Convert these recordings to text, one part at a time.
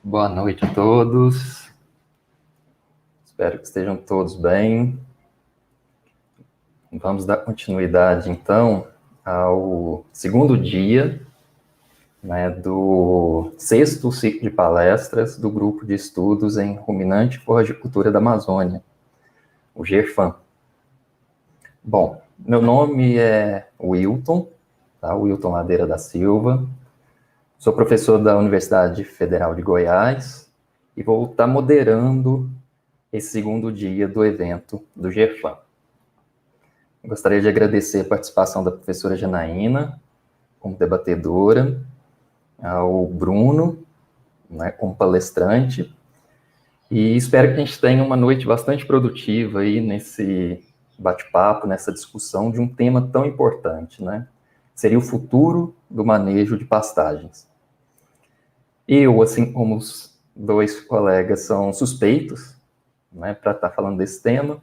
Boa noite a todos. Espero que estejam todos bem. Vamos dar continuidade, então, ao segundo dia, né, do sexto ciclo de palestras do Grupo de Estudos em Ruminante e Forragicultura da Amazônia, o GERFAM. Bom, meu nome é Wilton, tá? Wilton Ladeira da Silva. Sou professor da Universidade Federal de Goiás e vou estar moderando esse segundo dia do evento do GERFAM. Gostaria de agradecer a participação da professora Janaína, como debatedora, ao Bruno, né, como palestrante, e espero que a gente tenha uma noite bastante produtiva aí nesse bate-papo, nessa discussão de um tema tão importante, né? Seria o futuro do manejo de pastagens. Eu, assim como os dois colegas, são suspeitos, né, para estar falando desse tema,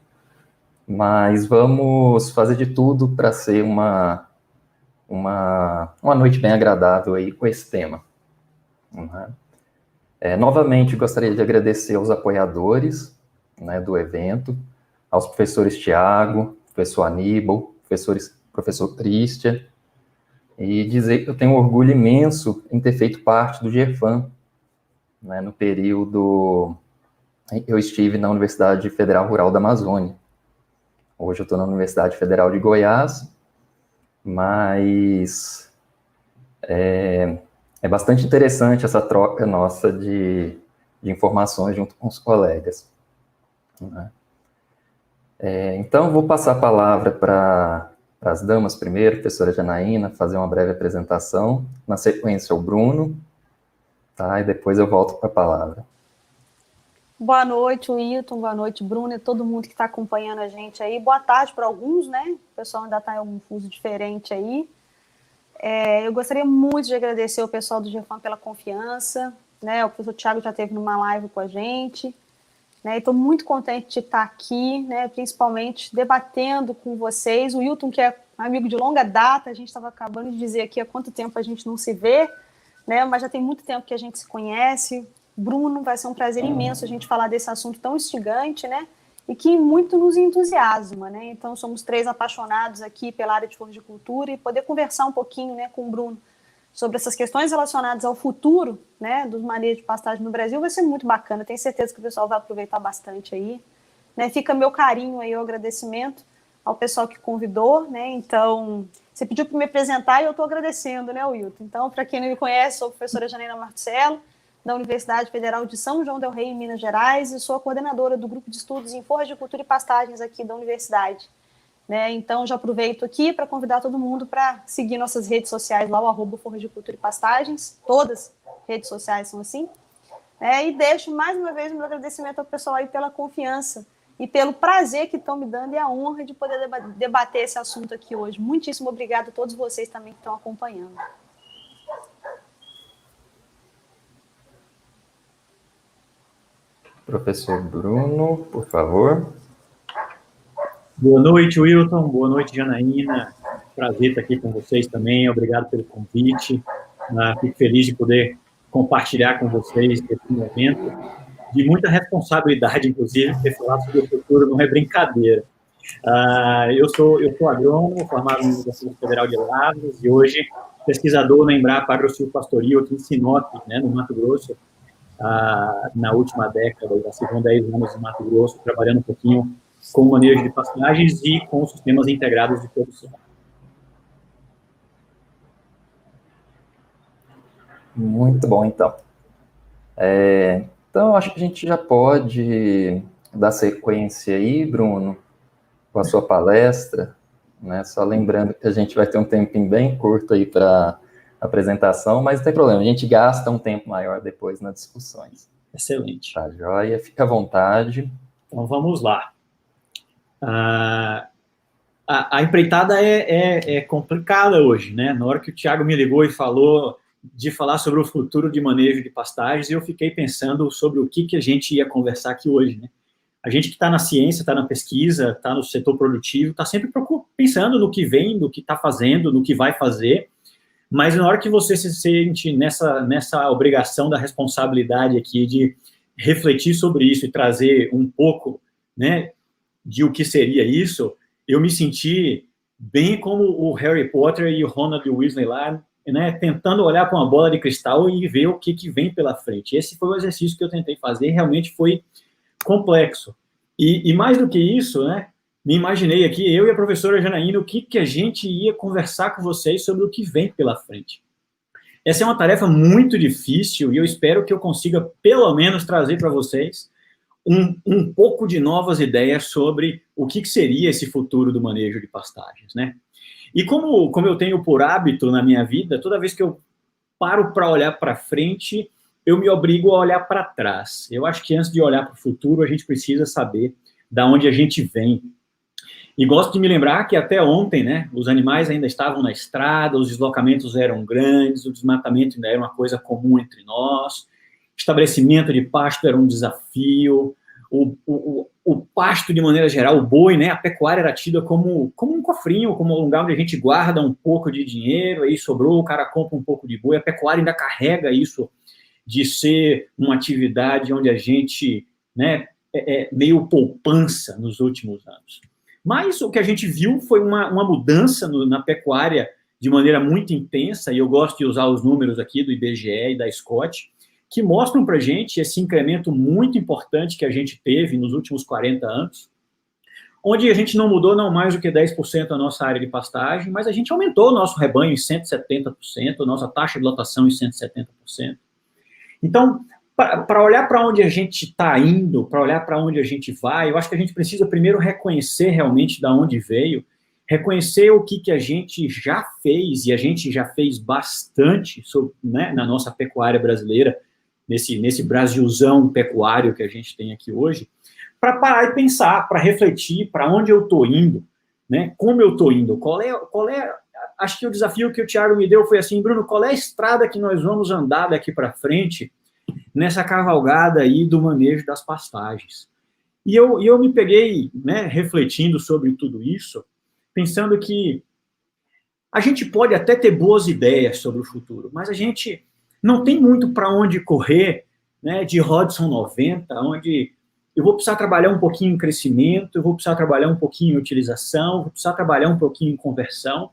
mas vamos fazer de tudo para ser uma noite bem agradável aí com esse tema. Novamente, gostaria de agradecer aos apoiadores, né, do evento, aos professores Tiago, professor Aníbal, professor Christian, e dizer que eu tenho um orgulho imenso em ter feito parte do GERFAM, né, no período em que eu estive na Universidade Federal Rural da Amazônia. Hoje eu estou na Universidade Federal de Goiás, mas é bastante interessante essa troca nossa de informações junto com os colegas. Né? Então, vou passar a palavra para as damas primeiro, professora Janaína, fazer uma breve apresentação, na sequência o Bruno, tá? E depois eu volto para a palavra. Boa noite, Wilton, boa noite, Bruno, e todo mundo que está acompanhando a gente aí. Boa tarde para alguns, né? O pessoal ainda está em algum fuso diferente aí. Eu gostaria muito de agradecer ao pessoal do GERFAM pela confiança, né? O professor Tiago já esteve numa live com a gente, né? Estou muito contente de estar aqui, né? Principalmente debatendo com vocês. O Wilton, que é amigo de longa data, a gente estava acabando de dizer aqui há quanto tempo a gente não se vê, né? Mas já tem muito tempo que a gente se conhece. Bruno, vai ser um prazer imenso a gente falar desse assunto tão instigante, né? E que muito nos entusiasma, né? Então, somos três apaixonados aqui pela área de floricultura e poder conversar um pouquinho, né, com o Bruno sobre essas questões relacionadas ao futuro, né, dos manejos de pastagem no Brasil vai ser muito bacana. Tenho certeza que o pessoal vai aproveitar bastante aí, né? Fica meu carinho aí, o agradecimento ao pessoal que convidou, né? Então, você pediu para me apresentar e eu estou agradecendo, né, Wilton? Então, para quem não me conhece, sou a professora Janaína Marcelo, da Universidade Federal de São João del Rei, em Minas Gerais, e sou a coordenadora do Grupo de Estudos em Forragicultura e Pastagens aqui da Universidade. Né? Então, já aproveito aqui para convidar todo mundo para seguir nossas redes sociais lá, o @Forragicultura e Pastagens, todas as redes sociais são assim. E deixo mais uma vez o meu agradecimento ao pessoal aí pela confiança e pelo prazer que estão me dando e a honra de poder debater esse assunto aqui hoje. Muitíssimo obrigado a todos vocês também que estão acompanhando. Professor Bruno, por favor. Boa noite, Wilton. Boa noite, Janaína. Prazer estar aqui com vocês também. Obrigado pelo convite. Fico feliz de poder compartilhar com vocês esse momento de muita responsabilidade, inclusive, porque falar sobre o futuro não é brincadeira. Eu sou agrônomo, formado na Universidade Federal de Lavras e hoje pesquisador na Embrapa Agrosilvopastoril aqui em Sinop, né, no Mato Grosso. Na última década, já segundo 10 anos em Mato Grosso, trabalhando um pouquinho com o manejo de pastagens e com sistemas integrados de produção. Muito bom, então. Então, acho que a gente já pode dar sequência aí, Bruno, com a sua palestra, né? Só lembrando que a gente vai ter um tempinho bem curto aí para apresentação, mas não tem problema, a gente gasta um tempo maior depois nas discussões. Excelente. Tá, joia? Fica à vontade. Então, vamos lá. A empreitada é complicada hoje, né? Na hora que o Tiago me ligou e falou de falar sobre o futuro de manejo de pastagens, eu fiquei pensando sobre o que a gente ia conversar aqui hoje, né? A gente que está na ciência, está na pesquisa, está no setor produtivo, está sempre pensando no que vem, no que está fazendo, no que vai fazer, Mas na hora que você se sente nessa obrigação da responsabilidade aqui de refletir sobre isso e trazer um pouco, né, de o que seria isso, eu me senti bem como o Harry Potter e o Ronald Weasley lá, né, tentando olhar para uma bola de cristal e ver o que vem pela frente. Esse foi o exercício que eu tentei fazer, realmente foi complexo. E mais do que isso, né, me imaginei aqui, eu e a professora Janaína, o que a gente ia conversar com vocês sobre o que vem pela frente. Essa é uma tarefa muito difícil e eu espero que eu consiga, pelo menos, trazer para vocês um pouco de novas ideias sobre o que seria esse futuro do manejo de pastagens, né? E como eu tenho por hábito na minha vida, toda vez que eu paro para olhar para frente, eu me obrigo a olhar para trás. Eu acho que antes de olhar para o futuro, a gente precisa saber de onde a gente vem. E gosto de me lembrar que até ontem, né, os animais ainda estavam na estrada, os deslocamentos eram grandes, o desmatamento ainda era uma coisa comum entre nós, estabelecimento de pasto era um desafio, o pasto, de maneira geral, o boi, né, a pecuária era tida como um cofrinho, como um lugar onde a gente guarda um pouco de dinheiro, aí sobrou, o cara compra um pouco de boi, a pecuária ainda carrega isso de ser uma atividade onde a gente, né, meio poupança nos últimos anos. Mas o que a gente viu foi uma mudança na pecuária de maneira muito intensa, e eu gosto de usar os números aqui do IBGE e da Scott, que mostram para a gente esse incremento muito importante que a gente teve nos últimos 40 anos, onde a gente não mudou não mais do que 10% a nossa área de pastagem, mas a gente aumentou o nosso rebanho em 170%, a nossa taxa de lotação em 170%. Então, para olhar para onde a gente está indo, para olhar para onde a gente vai, eu acho que a gente precisa primeiro reconhecer realmente de onde veio, reconhecer o que a gente já fez, e a gente já fez bastante sobre, né, na nossa pecuária brasileira, nesse Brasilzão pecuário que a gente tem aqui hoje, para parar e pensar, para refletir para onde eu estou indo, né, como eu estou indo, qual é, acho que o desafio que o Thiago me deu foi assim, Bruno, qual é a estrada que nós vamos andar daqui para frente, nessa cavalgada aí do manejo das pastagens. E eu me peguei, né, refletindo sobre tudo isso, pensando que a gente pode até ter boas ideias sobre o futuro, mas a gente não tem muito para onde correr, né, de Hodgson 90, onde eu vou precisar trabalhar um pouquinho em crescimento, eu vou precisar trabalhar um pouquinho em utilização, vou precisar trabalhar um pouquinho em conversão,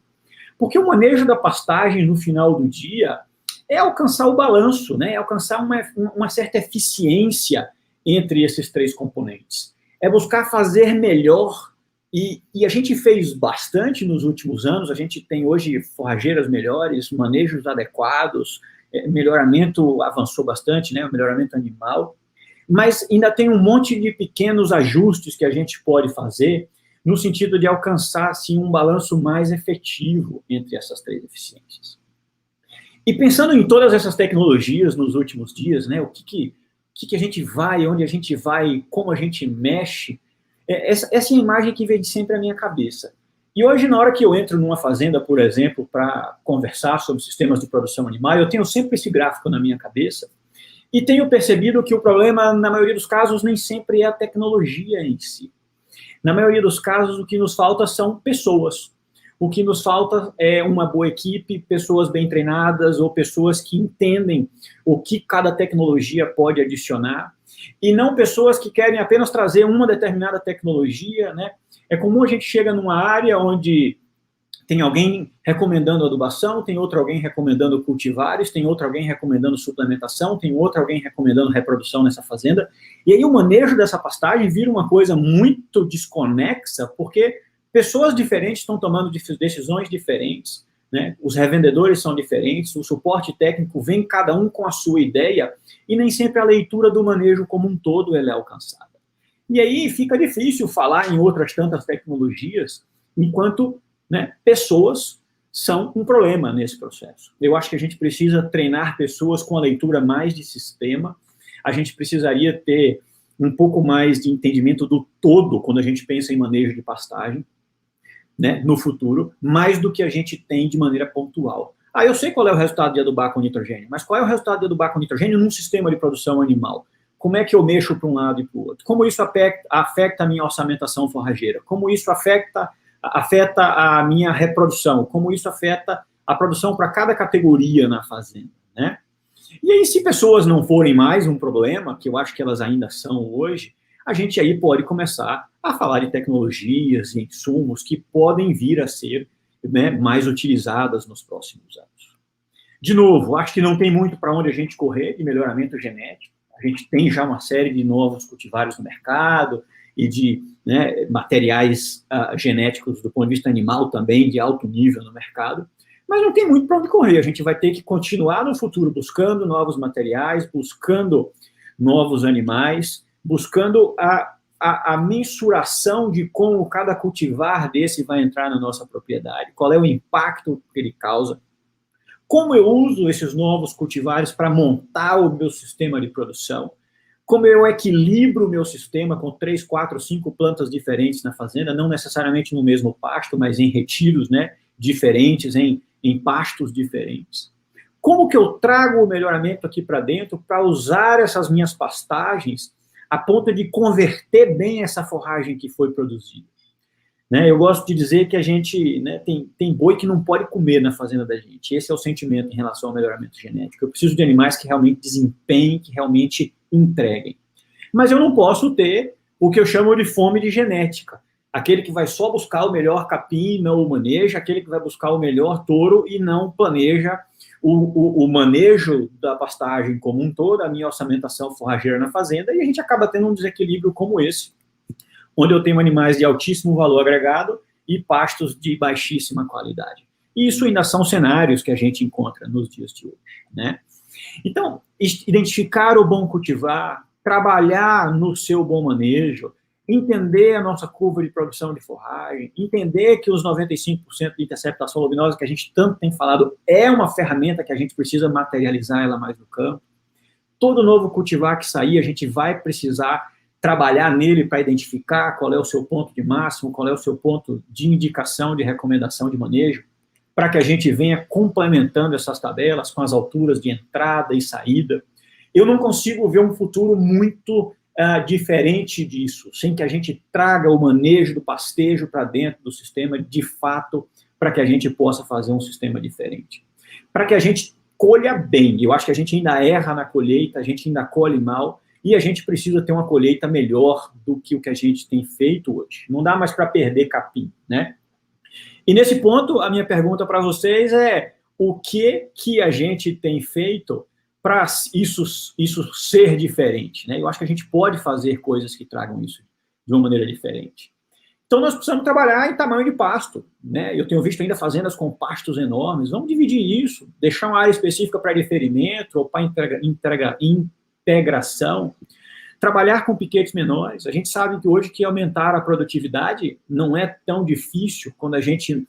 porque o manejo da pastagem no final do dia é alcançar o balanço, né? É alcançar uma certa eficiência entre esses três componentes. É buscar fazer melhor, e a gente fez bastante nos últimos anos, a gente tem hoje forrageiras melhores, manejos adequados, melhoramento avançou bastante, né? O melhoramento animal, mas ainda tem um monte de pequenos ajustes que a gente pode fazer no sentido de alcançar, assim, um balanço mais efetivo entre essas três eficiências. E pensando em todas essas tecnologias nos últimos dias, né, o que a gente vai, onde a gente vai, como a gente mexe, essa é a imagem que vem sempre à minha cabeça. E hoje, na hora que eu entro numa fazenda, por exemplo, para conversar sobre sistemas de produção animal, eu tenho sempre esse gráfico na minha cabeça e tenho percebido que o problema, na maioria dos casos, nem sempre é a tecnologia em si. Na maioria dos casos, o que nos falta são pessoas. O que nos falta é uma boa equipe, pessoas bem treinadas ou pessoas que entendem o que cada tecnologia pode adicionar, e não pessoas que querem apenas trazer uma determinada tecnologia, né? É comum a gente chega numa área onde tem alguém recomendando adubação, tem outro alguém recomendando cultivares, tem outro alguém recomendando suplementação, tem outro alguém recomendando reprodução nessa fazenda, e aí o manejo dessa pastagem vira uma coisa muito desconexa, porque pessoas diferentes estão tomando decisões diferentes, né? Os revendedores são diferentes, o suporte técnico vem cada um com a sua ideia, e nem sempre a leitura do manejo como um todo ela é alcançada. E aí fica difícil falar em outras tantas tecnologias, enquanto, né, pessoas são um problema nesse processo. Eu acho que a gente precisa treinar pessoas com a leitura mais de sistema, a gente precisaria ter um pouco mais de entendimento do todo quando a gente pensa em manejo de pastagem, né, no futuro, mais do que a gente tem de maneira pontual. Eu sei qual é o resultado de adubar com nitrogênio, mas qual é o resultado de adubar com nitrogênio num sistema de produção animal? Como é que eu mexo para um lado e para o outro? Como isso afeta a minha orçamentação forrageira? Como isso afeta a minha reprodução? Como isso afeta a produção para cada categoria na fazenda, né? E aí, se pessoas não forem mais um problema, que eu acho que elas ainda são hoje, a gente aí pode começar a falar de tecnologias e insumos que podem vir a ser, né, mais utilizadas nos próximos anos. De novo, acho que não tem muito para onde a gente correr de melhoramento genético. A gente tem já uma série de novos cultivares no mercado e de, né, materiais genéticos do ponto de vista animal também de alto nível no mercado. Mas não tem muito para onde correr. A gente vai ter que continuar no futuro buscando novos materiais, buscando novos animais, buscando a mensuração de como cada cultivar desse vai entrar na nossa propriedade, qual é o impacto que ele causa, como eu uso esses novos cultivares para montar o meu sistema de produção, como eu equilibro o meu sistema com 3, 4, 5 plantas diferentes na fazenda, não necessariamente no mesmo pasto, mas em retiros, né, diferentes, em pastos diferentes. Como que eu trago o melhoramento aqui para dentro para usar essas minhas pastagens a ponto de converter bem essa forragem que foi produzida? Né, eu gosto de dizer que a gente, né, tem boi que não pode comer na fazenda da gente. Esse é o sentimento em relação ao melhoramento genético. Eu preciso de animais que realmente desempenhem, que realmente entreguem. Mas eu não posso ter o que eu chamo de fome de genética. Aquele que vai só buscar o melhor capim, não o maneja, aquele que vai buscar o melhor touro e não planeja o manejo da pastagem como um todo, a minha orçamentação forrageira na fazenda, e a gente acaba tendo um desequilíbrio como esse, onde eu tenho animais de altíssimo valor agregado e pastos de baixíssima qualidade. E isso ainda são cenários que a gente encontra nos dias de hoje, né? Então, identificar o bom cultivar, trabalhar no seu bom manejo, entender a nossa curva de produção de forragem, entender que os 95% de interceptação luminosa que a gente tanto tem falado é uma ferramenta que a gente precisa materializar ela mais no campo. Todo novo cultivar que sair, a gente vai precisar trabalhar nele para identificar qual é o seu ponto de máximo, qual é o seu ponto de indicação, de recomendação de manejo, para que a gente venha complementando essas tabelas com as alturas de entrada e saída. Eu não consigo ver um futuro muito diferente disso, sem que a gente traga o manejo do pastejo para dentro do sistema, de fato, para que a gente possa fazer um sistema diferente. Para que a gente colha bem. Eu acho que a gente ainda erra na colheita, a gente ainda colhe mal, e a gente precisa ter uma colheita melhor do que o que a gente tem feito hoje. Não dá mais para perder capim, né? E nesse ponto, a minha pergunta para vocês é: o que a gente tem feito para isso ser diferente, né? Eu acho que a gente pode fazer coisas que tragam isso de uma maneira diferente. Então, nós precisamos trabalhar em tamanho de pasto, né? Eu tenho visto ainda fazendas com pastos enormes. Vamos dividir isso, deixar uma área específica para diferimento ou para integração, trabalhar com piquetes menores. A gente sabe que hoje que aumentar a produtividade não é tão difícil quando a gente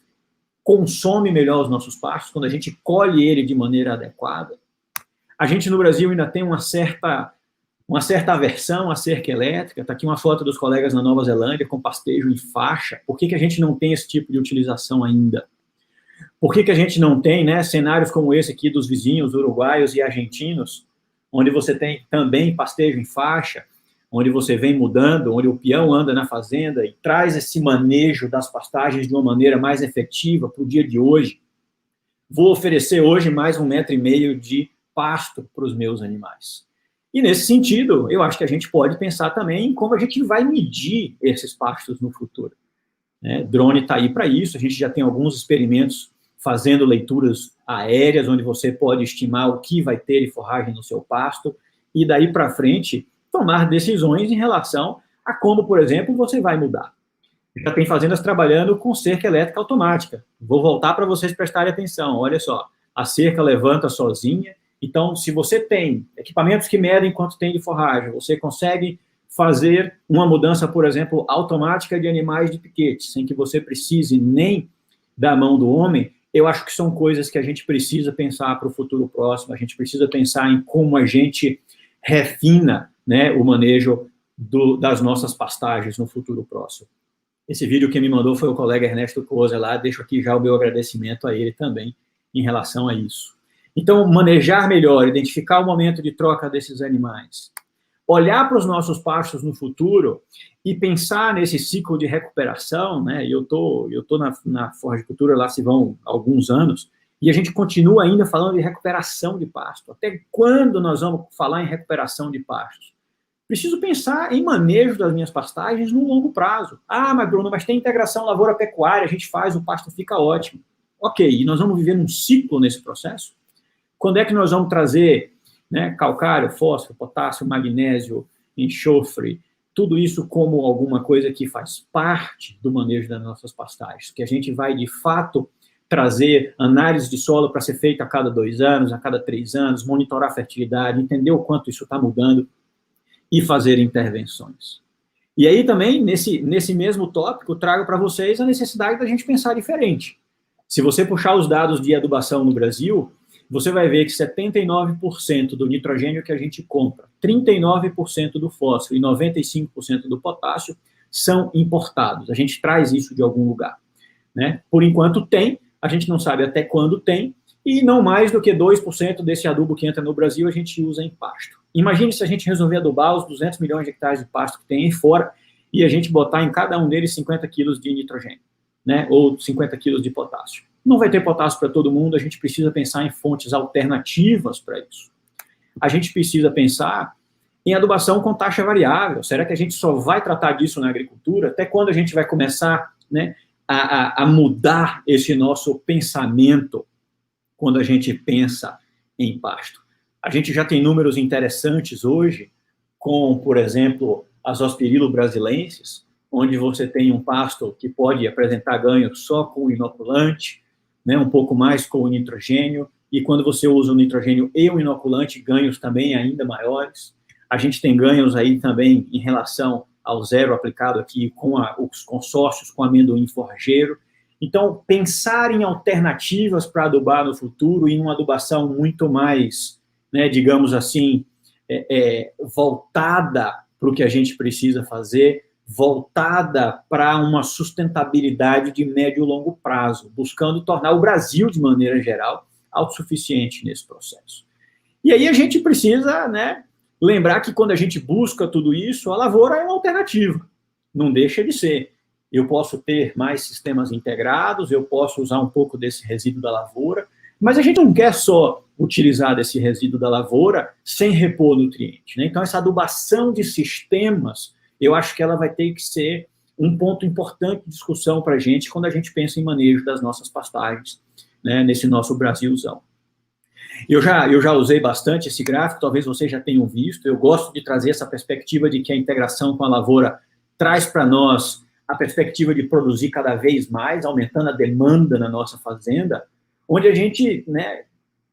consome melhor os nossos pastos, quando a gente colhe ele de maneira adequada. A gente no Brasil ainda tem uma certa aversão à cerca elétrica. Está aqui uma foto dos colegas na Nova Zelândia com pastejo em faixa. Por que a gente não tem esse tipo de utilização ainda? Por que a gente não tem, né, cenários como esse aqui dos vizinhos uruguaios e argentinos, onde você tem também pastejo em faixa, onde você vem mudando, onde o peão anda na fazenda e traz esse manejo das pastagens de uma maneira mais efetiva para o dia de hoje? Vou oferecer hoje mais 1,5 metro de pasto para os meus animais. E nesse sentido, eu acho que a gente pode pensar também em como a gente vai medir esses pastos no futuro. Né? Drone está aí para isso, a gente já tem alguns experimentos fazendo leituras aéreas, onde você pode estimar o que vai ter de forragem no seu pasto, e daí para frente, tomar decisões em relação a como, por exemplo, você vai mudar. Já tem fazendas trabalhando com cerca elétrica automática. Vou voltar para vocês prestarem atenção, olha só, a cerca levanta sozinha. Então, se você tem equipamentos que medem quanto tem de forragem, você consegue fazer uma mudança, por exemplo, automática de animais de piquete, sem que você precise nem da mão do homem. Eu acho que são coisas que a gente precisa pensar para o futuro próximo, a gente precisa pensar em como a gente refina, né, o manejo das nossas pastagens no futuro próximo. Esse vídeo que me mandou foi o colega Ernesto Coza lá, deixo aqui já o meu agradecimento a ele também em relação a isso. Então, manejar melhor, identificar o momento de troca desses animais, olhar para os nossos pastos no futuro e pensar nesse ciclo de recuperação, né? Eu tô na forragicultura lá se vão alguns anos, E a gente continua ainda falando de recuperação de pasto. Até quando nós vamos falar em recuperação de pastos? Preciso pensar em manejo das minhas pastagens no longo prazo. Ah, mas Bruno, mas tem integração lavoura-pecuária, a gente faz, o pasto fica ótimo. Ok, e nós vamos viver num ciclo nesse processo? Quando é que nós vamos trazer, né, calcário, fósforo, potássio, magnésio, enxofre, tudo isso como alguma coisa que faz parte do manejo das nossas pastagens? Que a gente vai, de fato, trazer análise de solo para ser feita a cada 2 anos, a cada 3 anos, monitorar a fertilidade, entender o quanto isso está mudando e fazer intervenções. E aí também, nesse mesmo tópico, trago para vocês a necessidade da gente pensar diferente. Se você puxar os dados de adubação no Brasil, você vai ver que 79% do nitrogênio que a gente compra, 39% do fósforo e 95% do potássio são importados. A gente traz isso de algum lugar, né? Por enquanto tem, a gente não sabe até quando tem, e não mais do que 2% desse adubo que entra no Brasil a gente usa em pasto. Imagine se a gente resolver adubar os 200 milhões de hectares de pasto que tem aí fora e a gente botar em cada um deles 50 quilos de nitrogênio, né? Ou 50 quilos de potássio. Não vai ter potássio para todo mundo, a gente precisa pensar em fontes alternativas para isso. A gente precisa pensar em adubação com taxa variável. Será que a gente só vai tratar disso na agricultura? Até quando a gente vai começar, né, a mudar esse nosso pensamento quando a gente pensa em pasto? A gente já tem números interessantes hoje com, por exemplo, as Aspergillus brasilenses, onde você tem um pasto que pode apresentar ganho só com o inoculante, né, um pouco mais com o nitrogênio, e quando você usa o nitrogênio e o inoculante, ganhos também ainda maiores. A gente tem ganhos aí também em relação ao zero aplicado aqui com os consórcios, com amendoim forrageiro. Então, pensar em alternativas para adubar no futuro, em uma adubação muito mais, né, digamos assim, voltada para o que a gente precisa fazer, voltada para uma sustentabilidade de médio e longo prazo, buscando tornar o Brasil, de maneira geral, autossuficiente nesse processo. E aí a gente precisa, né, lembrar que quando a gente busca tudo isso, a lavoura é uma alternativa, não deixa de ser. Eu posso ter mais sistemas integrados, eu posso usar um pouco desse resíduo da lavoura, mas a gente não quer só utilizar desse resíduo da lavoura sem repor nutriente, né? Então, essa adubação de sistemas, eu acho que ela vai ter que ser um ponto importante de discussão para a gente quando a gente pensa em manejo das nossas pastagens, né, nesse nosso Brasilzão. Eu já usei bastante esse gráfico, talvez vocês já tenham visto. Eu gosto de trazer essa perspectiva de que a integração com a lavoura traz para nós a perspectiva de produzir cada vez mais, aumentando a demanda na nossa fazenda, onde a gente, né,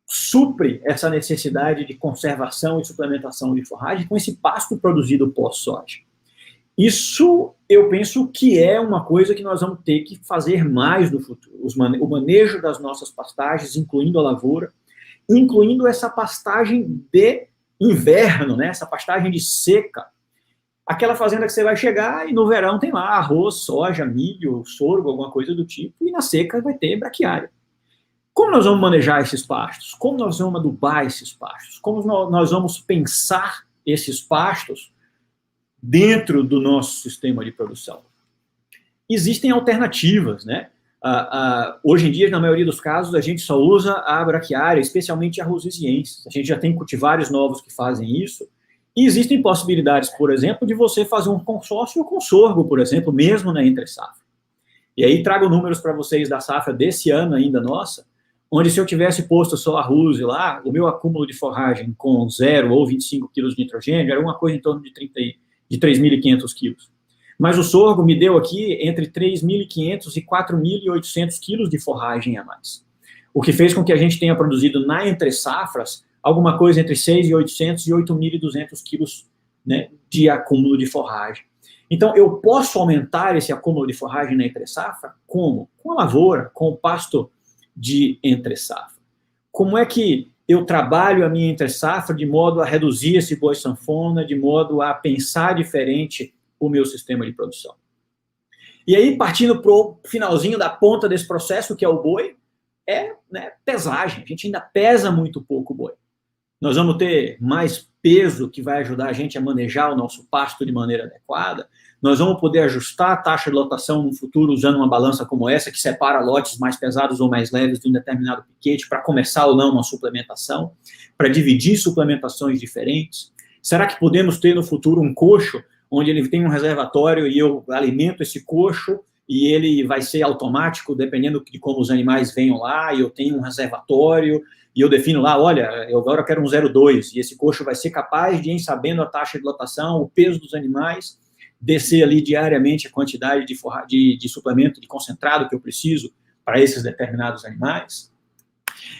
supre essa necessidade de conservação e suplementação de forragem com esse pasto produzido pós-soja. Isso, eu penso que é uma coisa que nós vamos ter que fazer mais no futuro. O manejo das nossas pastagens, incluindo a lavoura, incluindo essa pastagem de inverno, né? Essa pastagem de seca. Aquela fazenda que você vai chegar e no verão tem lá arroz, soja, milho, sorgo, alguma coisa do tipo, e na seca vai ter braquiária. Como nós vamos manejar esses pastos? Como nós vamos adubar esses pastos? Como nós vamos pensar esses pastos dentro do nosso sistema de produção? Existem alternativas, né? Hoje em dia, na maioria dos casos, a gente só usa a braquiária, especialmente a rosiziensis. A gente já tem cultivares novos que fazem isso. E existem possibilidades, por exemplo, de você fazer um consórcio com sorgo, por exemplo, mesmo na entre-safra. E aí trago números para vocês da safra desse ano ainda nossa, onde se eu tivesse posto só a ruse lá, o meu acúmulo de forragem com 0 ou 25 quilos de nitrogênio era uma coisa em torno de 3.500 quilos. Mas o sorgo me deu aqui entre 3.500 e 4.800 quilos de forragem a mais. O que fez com que a gente tenha produzido na entre-safras alguma coisa entre 6.800 e 8.200 quilos, né, de acúmulo de forragem. Então, eu posso aumentar esse acúmulo de forragem na entre-safra? Como? Com a lavoura, com o pasto de entre-safra. Como é que eu trabalho a minha entre-safra de modo a reduzir esse boi sanfona, de modo a pensar diferente o meu sistema de produção? E aí, partindo para o finalzinho da ponta desse processo, que é o boi, né, pesagem. A gente ainda pesa muito pouco o boi. Nós vamos ter mais peso que vai ajudar a gente a manejar o nosso pasto de maneira adequada, nós vamos poder ajustar a taxa de lotação no futuro usando uma balança como essa, que separa lotes mais pesados ou mais leves de um determinado piquete, para começar ou não uma suplementação, para dividir suplementações diferentes. Será que podemos ter no futuro um coxo, onde ele tem um reservatório e eu alimento esse coxo, e ele vai ser automático, dependendo de como os animais venham lá, e eu tenho um reservatório, e eu defino lá, olha, eu agora quero um 0,2, e esse coxo vai ser capaz de, sabendo a taxa de lotação, o peso dos animais, descer ali diariamente a quantidade de suplemento, de concentrado que eu preciso para esses determinados animais?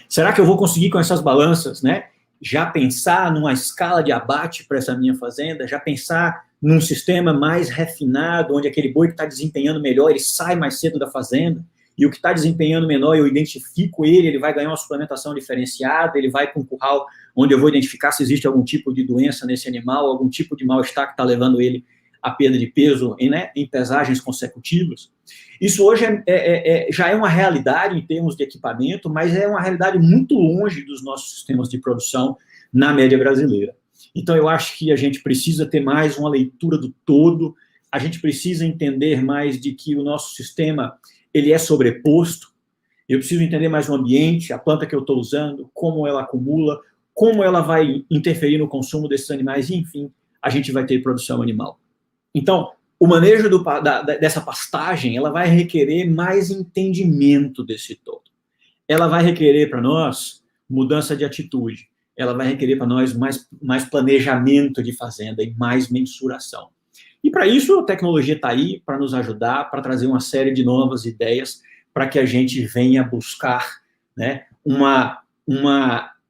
Será que eu vou conseguir com essas balanças, né, já pensar numa escala de abate para essa minha fazenda, já pensar num sistema mais refinado, onde aquele boi que está desempenhando melhor, ele sai mais cedo da fazenda, e o que está desempenhando menor, eu identifico ele vai ganhar uma suplementação diferenciada, ele vai para um curral onde eu vou identificar se existe algum tipo de doença nesse animal, algum tipo de mal-estar que está levando ele a perda de peso em pesagens consecutivas. Isso hoje já é uma realidade em termos de equipamento, mas é uma realidade muito longe dos nossos sistemas de produção na média brasileira. Então, eu acho que a gente precisa ter mais uma leitura do todo, a gente precisa entender mais de que o nosso sistema ele é sobreposto, eu preciso entender mais o ambiente, a planta que eu estou usando, como ela acumula, como ela vai interferir no consumo desses animais, e, enfim, a gente vai ter produção animal. Então, o manejo dessa pastagem, ela vai requerer mais entendimento desse todo. Ela vai requerer para nós mudança de atitude. Ela vai requerer para nós mais planejamento de fazenda e mais mensuração. E para isso, a tecnologia está aí para nos ajudar, para trazer uma série de novas ideias, para que a gente venha buscar, né,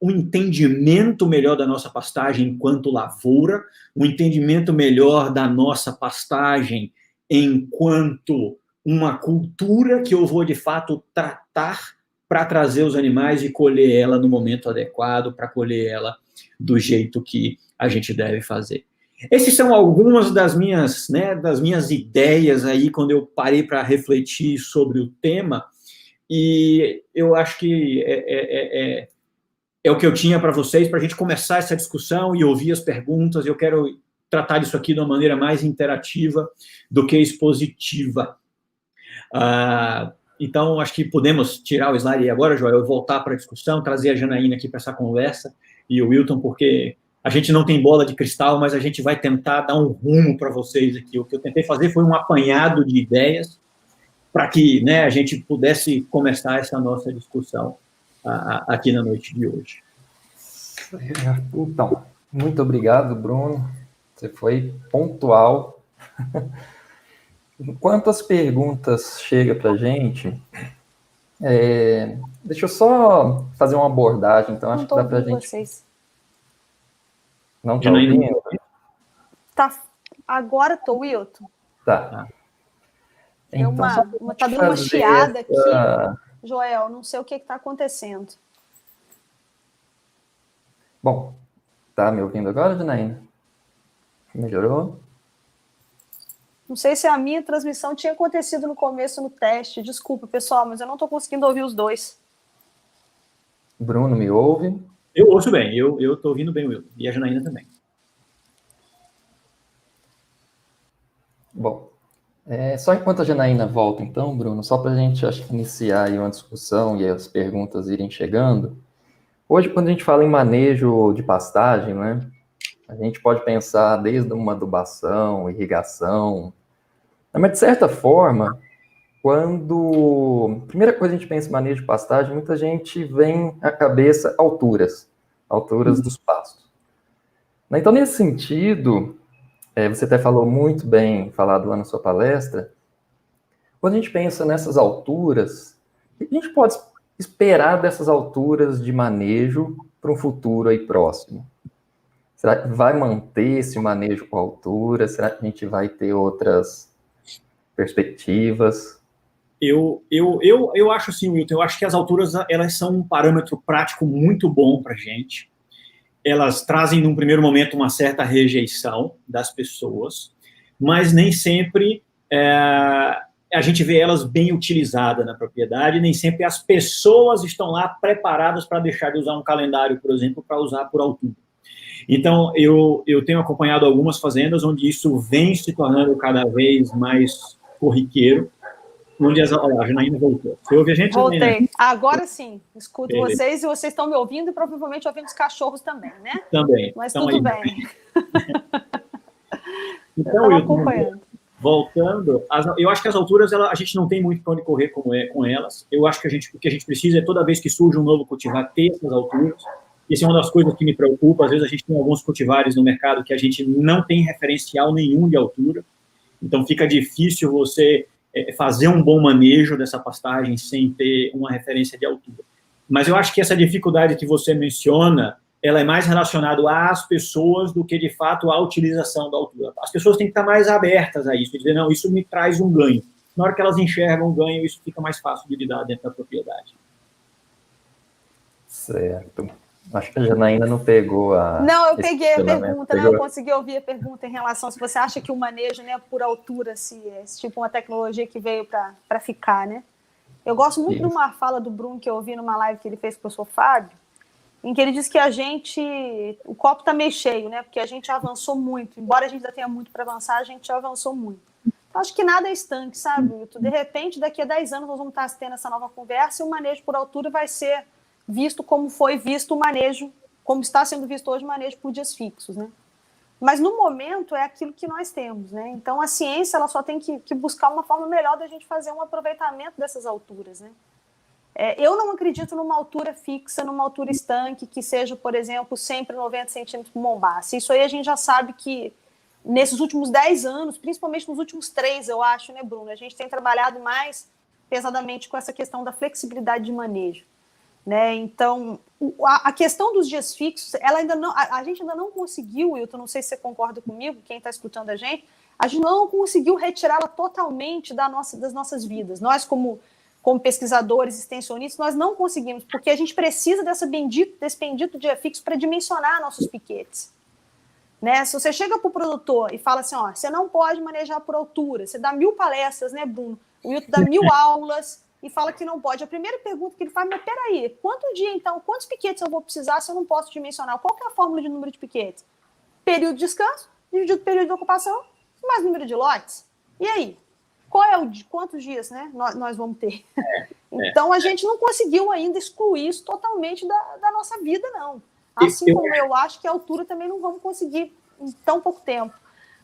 um entendimento melhor da nossa pastagem enquanto lavoura, um entendimento melhor da nossa pastagem enquanto uma cultura que eu vou, de fato, tratar para trazer os animais e colher ela no momento adequado, para colher ela do jeito que a gente deve fazer. Esses são algumas das minhas ideias aí, quando eu parei para refletir sobre o tema, e eu acho que é o que eu tinha para vocês, para a gente começar essa discussão e ouvir as perguntas. Eu quero tratar disso aqui de uma maneira mais interativa do que expositiva. Então, acho que podemos tirar o slide aí agora, Joel, voltar para a discussão, trazer a Janaína aqui para essa conversa, e o Wilton, porque a gente não tem bola de cristal, mas a gente vai tentar dar um rumo para vocês aqui. O que eu tentei fazer foi um apanhado de ideias para que, né, a gente pudesse começar essa nossa discussão aqui na noite de hoje. Então, muito obrigado, Bruno. Você foi pontual. Enquanto as perguntas chegam para a gente, deixa eu só fazer uma abordagem. Então, acho que dá para a gente. Vocês. Não está ouvindo? Tá. Agora estou, Wilton. Tá. Então, tá dando uma chiada aqui, Joel. Não sei o que está acontecendo. Bom, tá me ouvindo agora, Janaína? Melhorou? Não sei se a minha transmissão tinha acontecido no começo no teste. Desculpa, pessoal, mas eu não estou conseguindo ouvir os dois. Bruno, me ouve? Eu ouço bem, eu estou ouvindo bem o Wilton. E a Janaína também. Bom, só enquanto a Janaína volta, então, Bruno, só para a gente, acho que, iniciar aí uma discussão e as perguntas irem chegando. Hoje, quando a gente fala em manejo de pastagem, né, a gente pode pensar desde uma adubação, irrigação, mas, de certa forma, a primeira coisa que a gente pensa em manejo de pastagem, muita gente vem à cabeça alturas dos pastos. Então, nesse sentido, você até falou muito bem, falado lá na sua palestra, quando a gente pensa nessas alturas, o que a gente pode esperar dessas alturas de manejo para um futuro aí próximo? Será que vai manter esse manejo com altura? Será que a gente vai ter outras perspectivas? Eu acho assim, Wilton, eu acho que as alturas elas são um parâmetro prático muito bom para a gente. Elas trazem, num primeiro momento, uma certa rejeição das pessoas, mas nem sempre a gente vê elas bem utilizadas na propriedade, nem sempre as pessoas estão lá preparadas para deixar de usar um calendário, por exemplo, para usar por altura. Então, eu tenho acompanhado algumas fazendas onde isso vem se tornando cada vez mais corriqueiro, onde a Janaína voltou. Você ouve a gente, Voltei. Janaína? Agora sim, escuto vocês e vocês estão me ouvindo e provavelmente ouvindo os cachorros também, né? Também. Mas então, tudo bem. Então, voltando, eu acho que as alturas, a gente não tem muito para onde correr com elas. Eu acho que o que a gente precisa é, toda vez que surge um novo cultivar, ter essas alturas. Isso é uma das coisas que me preocupa. Às vezes a gente tem alguns cultivares no mercado que a gente não tem referencial nenhum de altura. Então fica difícil você fazer um bom manejo dessa pastagem sem ter uma referência de altura. Mas eu acho que essa dificuldade que você menciona, ela é mais relacionada às pessoas do que, de fato, à utilização da altura. As pessoas têm que estar mais abertas a isso, e dizer, não, isso me traz um ganho. Na hora que elas enxergam o ganho, isso fica mais fácil de lidar dentro da propriedade. Certo. Acho que a Janaína não pegou a... Não, eu peguei a pergunta, né? Eu consegui ouvir a pergunta em relação se você acha que o manejo, né, por altura, se é tipo uma tecnologia que veio para ficar, né? Eu gosto muito de uma fala do Bruno que eu ouvi numa live que ele fez com o professor Fábio, em que ele disse que o copo está meio cheio, né? Porque a gente avançou muito. Embora a gente ainda tenha muito para avançar, a gente já avançou muito. Então, acho que nada é estanque, sabe, Wilton? De repente, daqui a 10 anos, nós vamos estar tendo essa nova conversa e o manejo por altura vai ser visto como foi visto o manejo, como está sendo visto hoje o manejo por dias fixos, né? Mas, no momento, é aquilo que nós temos, né? Então, a ciência ela só tem que buscar uma forma melhor da gente fazer um aproveitamento dessas alturas, né? Eu não acredito numa altura fixa, numa altura estanque, que seja, por exemplo, sempre 90 centímetros por Mombaça. Isso aí a gente já sabe que, nesses últimos 10 anos, principalmente nos últimos 3, eu acho, né, Bruno? A gente tem trabalhado mais pesadamente com essa questão da flexibilidade de manejo, né? Então, a questão dos dias fixos, ela ainda não, a gente ainda não conseguiu, Wilton, não sei se você concorda comigo, quem está escutando a gente não conseguiu retirá-la totalmente das nossas vidas. Nós, como pesquisadores, extensionistas, nós não conseguimos, porque a gente precisa desse bendito dia fixo para dimensionar nossos piquetes. Né? Se você chega para o produtor e fala assim, ó, você não pode manejar por altura, você dá 1000 palestras, né, Bruno? O Wilton dá 1000 aulas e fala que não pode. A primeira pergunta que ele faz, mas peraí, quantos piquetes eu vou precisar se eu não posso dimensionar? Qual que é a fórmula de número de piquetes? Período de descanso, dividido pelo período de ocupação, mais número de lotes. E aí? Quantos dias, né, nós vamos ter? Então, a gente não conseguiu ainda excluir isso totalmente da nossa vida, não. Assim como eu acho que a altura também não vamos conseguir em tão pouco tempo.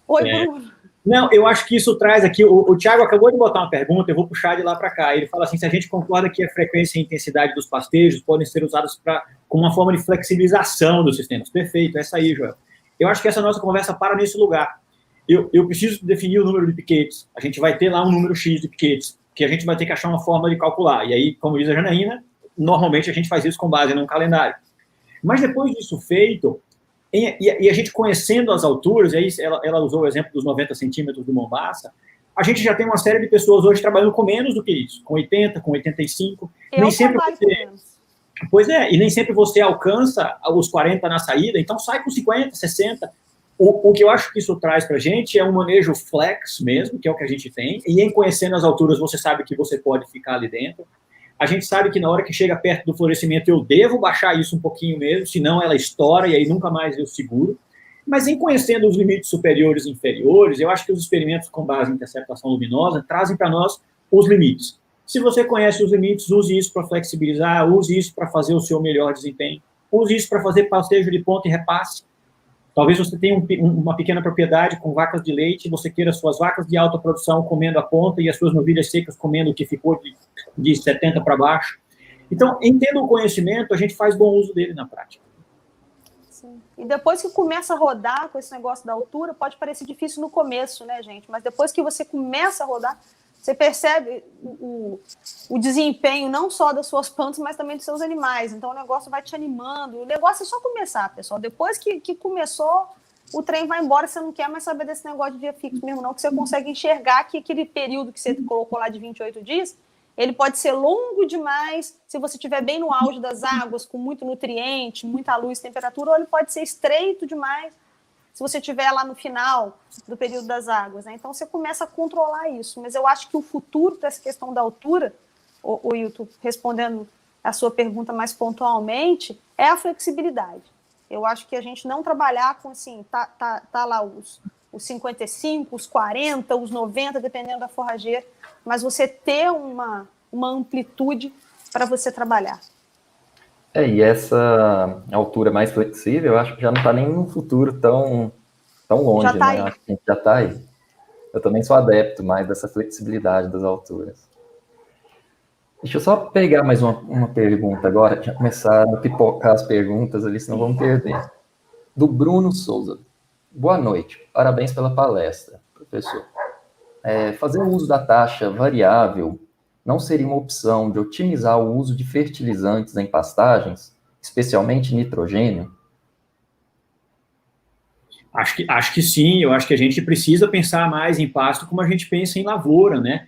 Oi, Bruno. Não, eu acho que isso traz aqui... O Thiago acabou de botar uma pergunta, eu vou puxar de lá para cá. Ele fala assim, se a gente concorda que a frequência e a intensidade dos pastejos podem ser usadas como uma forma de flexibilização dos sistemas. Perfeito, essa aí, Joel. Eu acho que essa nossa conversa para nesse lugar. Eu preciso definir o número de piquetes. A gente vai ter lá um número X de piquetes, que a gente vai ter que achar uma forma de calcular. E aí, como diz a Janaína, normalmente a gente faz isso com base num calendário. Mas depois disso feito, e a gente conhecendo as alturas, e aí ela usou o exemplo dos 90 centímetros do Mombaça, a gente já tem uma série de pessoas hoje trabalhando com menos do que isso, com 80, com 85. Eu trabalho com menos. Pois é, e nem sempre você alcança os 40 na saída, então sai com 50, 60. O que eu acho que isso traz para a gente é um manejo flex mesmo, que é o que a gente tem, e em conhecendo as alturas você sabe que você pode ficar ali dentro. A gente sabe que na hora que chega perto do florescimento eu devo baixar isso um pouquinho mesmo, senão ela estoura e aí nunca mais eu seguro. Mas em conhecendo os limites superiores e inferiores, eu acho que os experimentos com base em interceptação luminosa trazem para nós os limites. Se você conhece os limites, use isso para flexibilizar, use isso para fazer o seu melhor desempenho, use isso para fazer pastejo de ponta e repasse. Talvez você tenha uma pequena propriedade com vacas de leite, você queira suas vacas de alta produção comendo a ponta e as suas novilhas secas comendo o que ficou de 70 para baixo. Então, entenda o conhecimento, a gente faz bom uso dele na prática. Sim. E depois que começa a rodar com esse negócio da altura, pode parecer difícil no começo, né, gente? Mas depois que você começa a rodar, você percebe o desempenho não só das suas plantas, mas também dos seus animais. Então, o negócio vai te animando. O negócio é só começar, pessoal. Depois que começou, o trem vai embora. Você não quer mais saber desse negócio de dia fixo mesmo, não, que você consegue enxergar que aquele período que você colocou lá de 28 dias, ele pode ser longo demais, se você estiver bem no auge das águas, com muito nutriente, muita luz, temperatura, ou ele pode ser estreito demais, se você estiver lá no final do período das águas, né? Então, você começa a controlar isso. Mas eu acho que o futuro para essa questão da altura, o Wilton, respondendo a sua pergunta mais pontualmente, é a flexibilidade. Eu acho que a gente não trabalhar com, assim, tá lá os 55, os 40, os 90, dependendo da forrageira, mas você ter uma amplitude para você trabalhar. E essa altura mais flexível, eu acho que já não está nem no futuro tão longe, Já tá né? aí. Eu acho que a gente já está aí. Eu também sou adepto mais dessa flexibilidade das alturas. Deixa eu só pegar mais uma pergunta agora, já começaram a pipocar as perguntas ali, senão vamos perder. Do Bruno Souza. Boa noite, parabéns pela palestra, professor. Fazer o uso da taxa variável não seria uma opção de otimizar o uso de fertilizantes em pastagens, especialmente nitrogênio? Acho que sim, eu acho que a gente precisa pensar mais em pasto como a gente pensa em lavoura, né?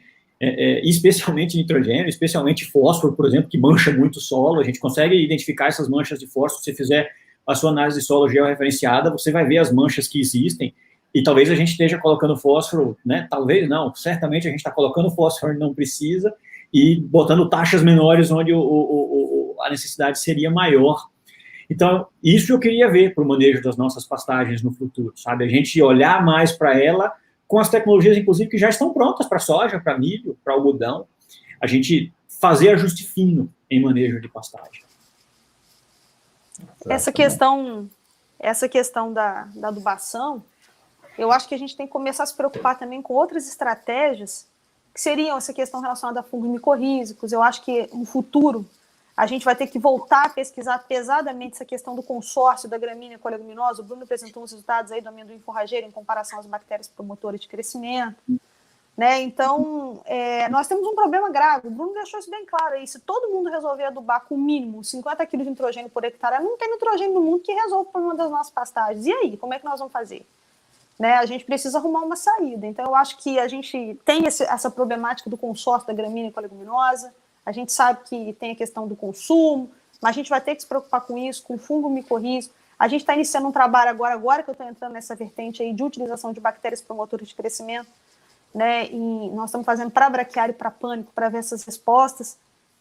Especialmente nitrogênio, especialmente fósforo, por exemplo, que mancha muito o solo. A gente consegue identificar essas manchas de fósforo. Se você fizer a sua análise de solo georreferenciada, você vai ver as manchas que existem. E talvez a gente esteja colocando fósforo, né? Talvez não, certamente a gente está colocando fósforo e não precisa, e botando taxas menores onde a necessidade seria maior. Então, isso eu queria ver para o manejo das nossas pastagens no futuro, sabe? A gente olhar mais para ela com as tecnologias, inclusive, que já estão prontas para soja, para milho, para algodão. A gente fazer ajuste fino em manejo de pastagem. Essa questão da adubação, eu acho que a gente tem que começar a se preocupar também com outras estratégias, que seriam essa questão relacionada a fungos micorrízicos. Eu acho que no futuro a gente vai ter que voltar a pesquisar pesadamente essa questão do consórcio da gramínea com a leguminosa. O Bruno apresentou uns resultados aí do amendoim forrageiro em comparação às bactérias promotoras de crescimento. Né? Então, nós temos um problema grave. O Bruno deixou isso bem claro aí. Se todo mundo resolver adubar com o mínimo 50 kg de nitrogênio por hectare, não tem nitrogênio no mundo que resolva o problema das nossas pastagens. E aí, como é que nós vamos fazer? Né? A gente precisa arrumar uma saída. Então, eu acho que a gente tem essa problemática do consórcio da gramínea com a leguminosa. A gente sabe que tem a questão do consumo, mas a gente vai ter que se preocupar com isso, com fungo micorrízico. A gente está iniciando um trabalho agora que eu estou entrando nessa vertente aí de utilização de bactérias promotoras de crescimento, né? E nós estamos fazendo para braquiário e para pânico para ver essas respostas.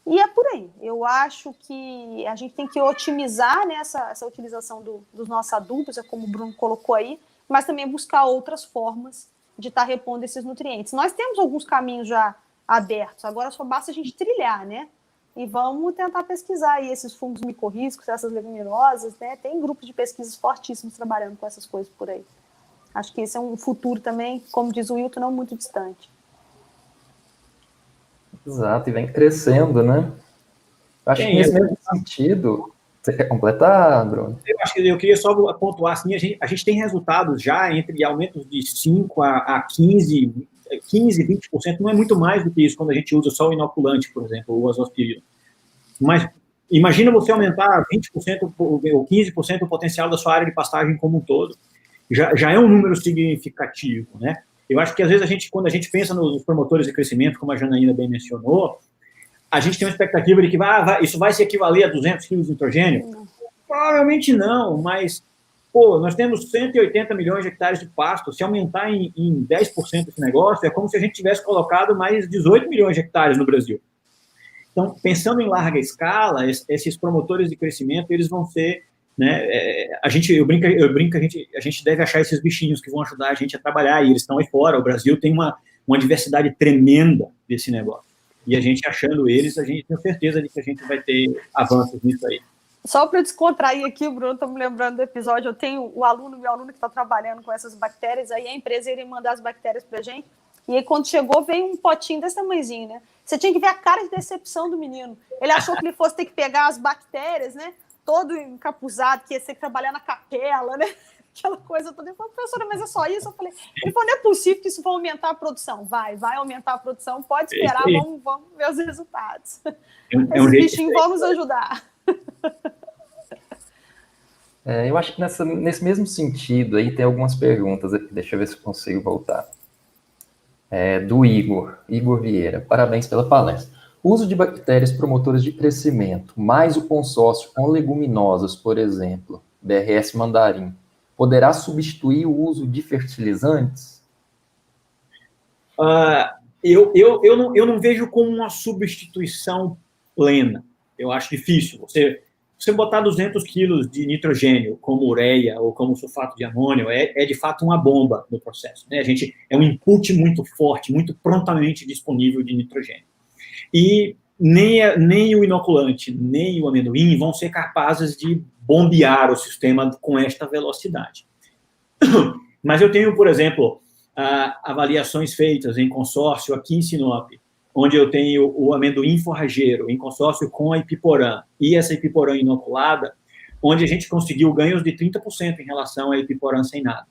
E é por aí. Eu acho que a gente tem que otimizar, né, essa utilização dos nossos adubos, como o Bruno colocou aí, mas também buscar outras formas de estar repondo esses nutrientes. Nós temos alguns caminhos já abertos, agora só basta a gente trilhar, né? E vamos tentar pesquisar aí esses fungos micorrízicos, essas leguminosas, né? Tem grupos de pesquisas fortíssimos trabalhando com essas coisas por aí. Acho que esse é um futuro também, como diz o Wilton, não muito distante. Exato, e vem crescendo, né? Acho que nesse mesmo sentido... Você quer completar, Bruno? Eu queria só pontuar, assim, a gente tem resultados já entre aumentos de 5 a 15, 20%, não é muito mais do que isso quando a gente usa só o inoculante, por exemplo, o azospirina. Mas imagina você aumentar 20% ou 15% o potencial da sua área de pastagem como um todo. Já é um número significativo, né? Eu acho que, às vezes, quando a gente pensa nos promotores de crescimento, como a Janaína bem mencionou, a gente tem uma expectativa de que isso vai se equivaler a 200 kg de nitrogênio? Não. Provavelmente não, mas, nós temos 180 milhões de hectares de pasto. Se aumentar em 10% esse negócio, é como se a gente tivesse colocado mais 18 milhões de hectares no Brasil. Então, pensando em larga escala, esses promotores de crescimento, eles vão ser, né, eu brinco, a gente deve achar esses bichinhos que vão ajudar a gente a trabalhar, e eles estão aí fora. O Brasil tem uma diversidade tremenda desse negócio. E a gente achando eles, a gente tem certeza de que a gente vai ter avanços nisso aí. Só para descontrair aqui, Bruno, estou me lembrando do episódio, eu tenho meu aluno que está trabalhando com essas bactérias, aí a empresa iria mandar as bactérias para a gente, e aí quando chegou, veio um potinho desse tamanhozinho, né? Você tinha que ver a cara de decepção do menino. Ele achou que ele fosse ter que pegar as bactérias, né? Todo encapuzado, que ia ter que trabalhar na capela, né? Aquela coisa toda. Ele falou, professora, mas é só isso? Eu falei, ele falou, não é possível que isso vai aumentar a produção. Vai aumentar a produção, pode esperar, vamos ver os resultados. Esses bichinhos vão nos ajudar. Eu acho que nesse mesmo sentido aí tem algumas perguntas aqui, deixa eu ver se eu consigo voltar. Do Igor Vieira, parabéns pela palestra. O uso de bactérias promotoras de crescimento, mais o consórcio com leguminosas, por exemplo, BRS mandarim, poderá substituir o uso de fertilizantes? Eu não vejo como uma substituição plena. Eu acho difícil. você botar 200 quilos de nitrogênio, como ureia ou como sulfato de amônio, é de fato uma bomba no processo, né? É um input muito forte, muito prontamente disponível de nitrogênio. E nem o inoculante, nem o amendoim vão ser capazes de bombear o sistema com esta velocidade. Mas eu tenho, por exemplo, avaliações feitas em consórcio aqui em Sinop, onde eu tenho o amendoim forrageiro em consórcio com a Ipiporã e essa Ipiporã inoculada, onde a gente conseguiu ganhos de 30% em relação à Ipiporã sem nada.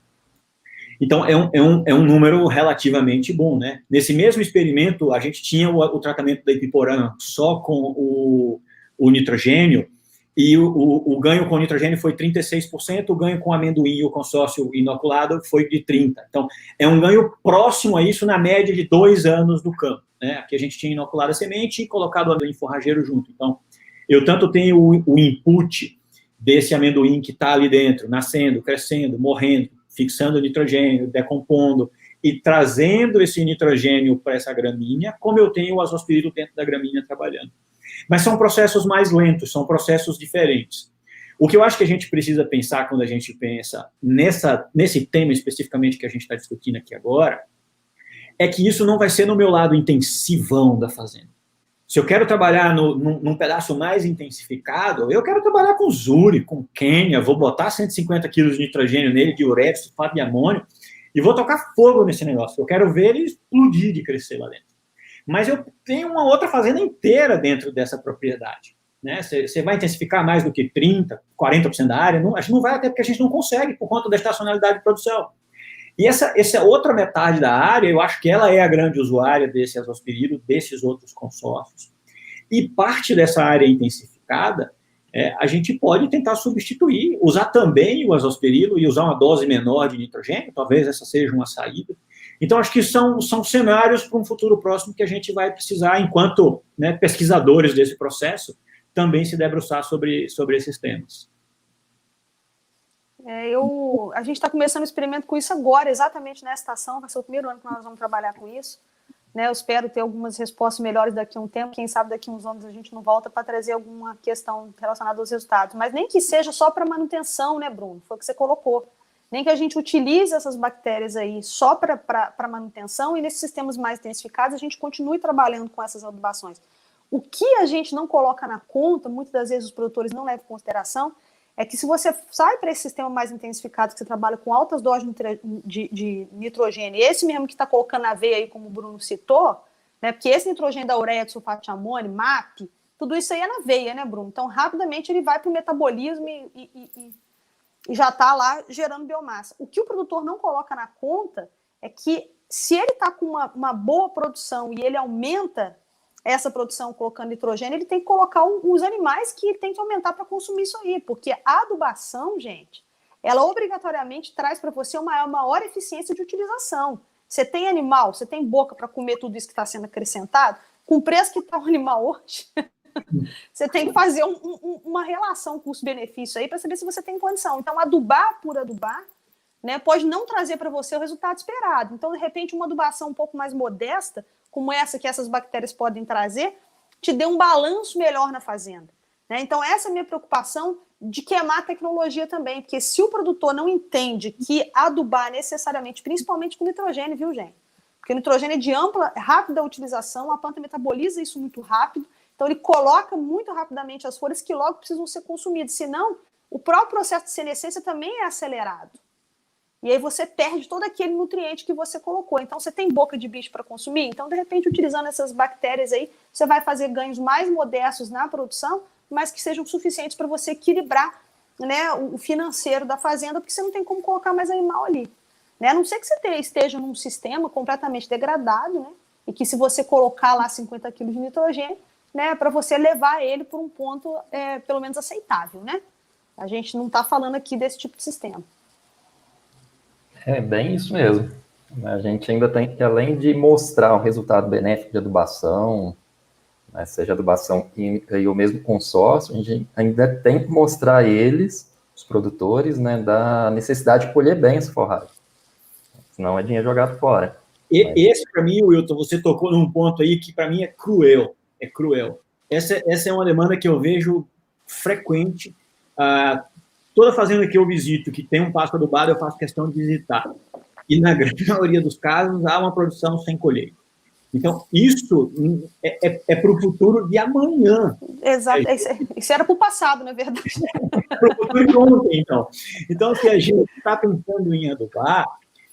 Então, é um número relativamente bom, né? Nesse mesmo experimento, a gente tinha o tratamento da Ipiporã só com o nitrogênio, e o ganho com nitrogênio foi 36%, o ganho com amendoim e o consórcio inoculado foi de 30%. Então, é um ganho próximo a isso na média de 2 anos do campo, né? Aqui a gente tinha inoculado a semente e colocado o amendoim forrageiro junto. Então, eu tanto tenho o input desse amendoim que está ali dentro, nascendo, crescendo, morrendo, fixando nitrogênio, decompondo e trazendo esse nitrogênio para essa gramínea, como eu tenho o azospirilo dentro da gramínea trabalhando. Mas são processos mais lentos, são processos diferentes. O que eu acho que a gente precisa pensar quando a gente pensa nesse tema especificamente que a gente está discutindo aqui agora, é que isso não vai ser no meu lado intensivão da fazenda. Se eu quero trabalhar num pedaço mais intensificado, eu quero trabalhar com Zuri, com Quênia, vou botar 150 quilos de nitrogênio nele, de ureia, sulfato de amônio, e vou tocar fogo nesse negócio. Eu quero ver ele explodir de crescer lá dentro. Mas eu tenho uma outra fazenda inteira dentro dessa propriedade, né? Você vai intensificar mais do que 30%, 40% da área? Não, a gente não vai, até porque a gente não consegue, por conta da estacionalidade de produção. E essa outra metade da área, eu acho que ela é a grande usuária desse azospirilo, desses outros consórcios. E parte dessa área intensificada, a gente pode tentar substituir, usar também o azospirilo e usar uma dose menor de nitrogênio, talvez essa seja uma saída. Então, acho que são cenários para um futuro próximo que a gente vai precisar, enquanto, né, pesquisadores desse processo, também se debruçar sobre esses temas. A gente está começando o experimento com isso agora, exatamente nessa estação, vai ser o primeiro ano que nós vamos trabalhar com isso. Né, eu espero ter algumas respostas melhores daqui a um tempo, quem sabe daqui a uns anos a gente não volta para trazer alguma questão relacionada aos resultados, mas nem que seja só para manutenção, né, Bruno? Foi o que você colocou. Nem que a gente utilize essas bactérias aí só para manutenção e nesses sistemas mais intensificados a gente continue trabalhando com essas adubações. O que a gente não coloca na conta, muitas das vezes os produtores não levam em consideração, é que se você sai para esse sistema mais intensificado, que você trabalha com altas doses de nitrogênio, e esse mesmo que está colocando na veia aí, como o Bruno citou, né, porque esse nitrogênio da ureia, do sulfato de amônio, MAP, tudo isso aí é na veia, né, Bruno? Então, rapidamente ele vai para o metabolismo e já está lá gerando biomassa. O que o produtor não coloca na conta é que se ele está com uma boa produção e ele aumenta essa produção colocando nitrogênio, ele tem que colocar os animais que tem que aumentar para consumir isso aí, porque a adubação, gente, ela obrigatoriamente traz para você uma maior eficiência de utilização. Você tem animal, você tem boca para comer tudo isso que está sendo acrescentado, com o preço que está o animal hoje, você tem que fazer uma relação custo-benefício aí para saber se você tem condição. Então, adubar por adubar, né, pode não trazer para você o resultado esperado. Então, de repente, uma adubação um pouco mais modesta, como essa que essas bactérias podem trazer, te dê um balanço melhor na fazenda. Né? Então, essa é a minha preocupação de queimar a tecnologia também, porque se o produtor não entende que adubar necessariamente, principalmente com nitrogênio, viu, gente? Porque o nitrogênio é de rápida utilização, a planta metaboliza isso muito rápido, então ele coloca muito rapidamente as folhas que logo precisam ser consumidas, senão o próprio processo de senescência também é acelerado. E aí você perde todo aquele nutriente que você colocou. Então, você tem boca de bicho para consumir? Então, de repente, utilizando essas bactérias aí, você vai fazer ganhos mais modestos na produção, mas que sejam suficientes para você equilibrar, né, o financeiro da fazenda, porque você não tem como colocar mais animal ali. Né? A não ser que você esteja num sistema completamente degradado, né, e que se você colocar lá 50 quilos de nitrogênio, né, para você levar ele por um ponto pelo menos aceitável. Né? A gente não está falando aqui desse tipo de sistema. É bem isso mesmo. A gente ainda tem que, além de mostrar um resultado benéfico de adubação, né, seja adubação química e o mesmo consórcio, a gente ainda tem que mostrar a eles, os produtores, né, da necessidade de colher bem essa forragem. Senão é dinheiro jogado fora. Esse, para mim, Wilton, você tocou num ponto aí que, para mim, é cruel. É cruel. Essa é uma demanda que eu vejo frequente. Toda fazenda que eu visito, que tem um pasto adubado, eu faço questão de visitar. E, na grande maioria dos casos, há uma produção sem colheita. Então, isso é para o futuro de amanhã. Exato. Isso era para o passado, na verdade. Para o futuro de ontem, então. Então, se a gente está pensando em adubar,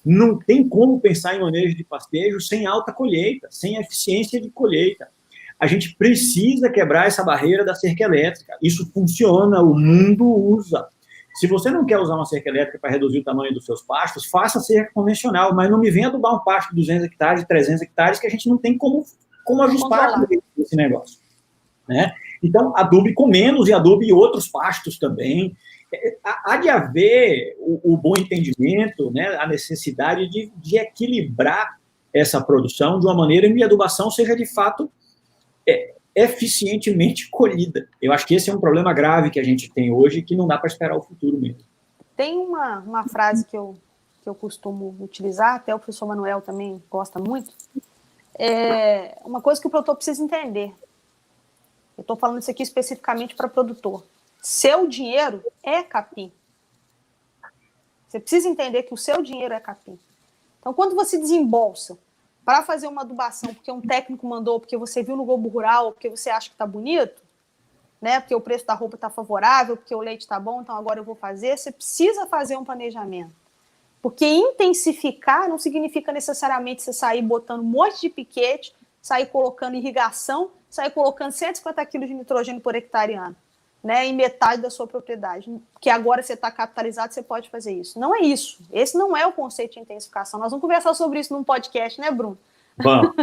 não tem como pensar em manejo de pastejo sem alta colheita, sem eficiência de colheita. A gente precisa quebrar essa barreira da cerca elétrica. Isso funciona, o mundo usa. Se você não quer usar uma cerca elétrica para reduzir o tamanho dos seus pastos, faça cerca convencional, mas não me venha adubar um pasto de 200 hectares, 300 hectares, que a gente não tem como ajustar esse negócio. Né? Então, adube com menos e adube outros pastos também. Há de haver o bom entendimento, né, a necessidade de equilibrar essa produção de uma maneira em que a adubação seja, de fato, eficientemente colhida. Eu acho que esse é um problema grave que a gente tem hoje, que não dá para esperar o futuro mesmo. Tem uma frase que eu costumo utilizar, até o professor Manuel também gosta muito, uma coisa que o produtor precisa entender. Eu estou falando isso aqui especificamente para produtor. Seu dinheiro é capim. Você precisa entender que o seu dinheiro é capim. Então, quando você desembolsa para fazer uma adubação, porque um técnico mandou, porque você viu no Globo Rural, porque você acha que está bonito, né? Porque o preço da roupa está favorável, porque o leite está bom, então agora eu vou fazer. Você precisa fazer um planejamento. Porque intensificar não significa necessariamente você sair botando um monte de piquete, sair colocando irrigação, sair colocando 150 quilos de nitrogênio por hectare ano, né, em metade da sua propriedade. Porque agora você está capitalizado, você pode fazer isso. Não é isso. Esse não é o conceito de intensificação. Nós vamos conversar sobre isso num podcast, né, Bruno? Vamos.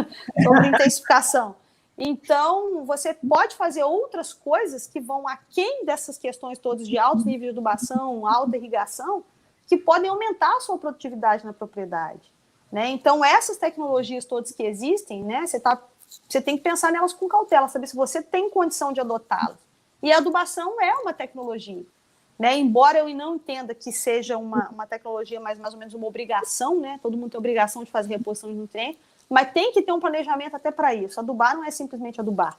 Sobre intensificação. Então, você pode fazer outras coisas que vão aquém dessas questões todas de alto nível de adubação, alta irrigação, que podem aumentar a sua produtividade na propriedade. Né? Então, essas tecnologias todas que existem, né, você tem que pensar nelas com cautela, saber se você tem condição de adotá-las. E a adubação é uma tecnologia. Né? Embora eu não entenda que seja uma tecnologia, mas mais ou menos uma obrigação, né? Todo mundo tem obrigação de fazer reposição de nutrientes, mas tem que ter um planejamento até para isso. Adubar não é simplesmente adubar.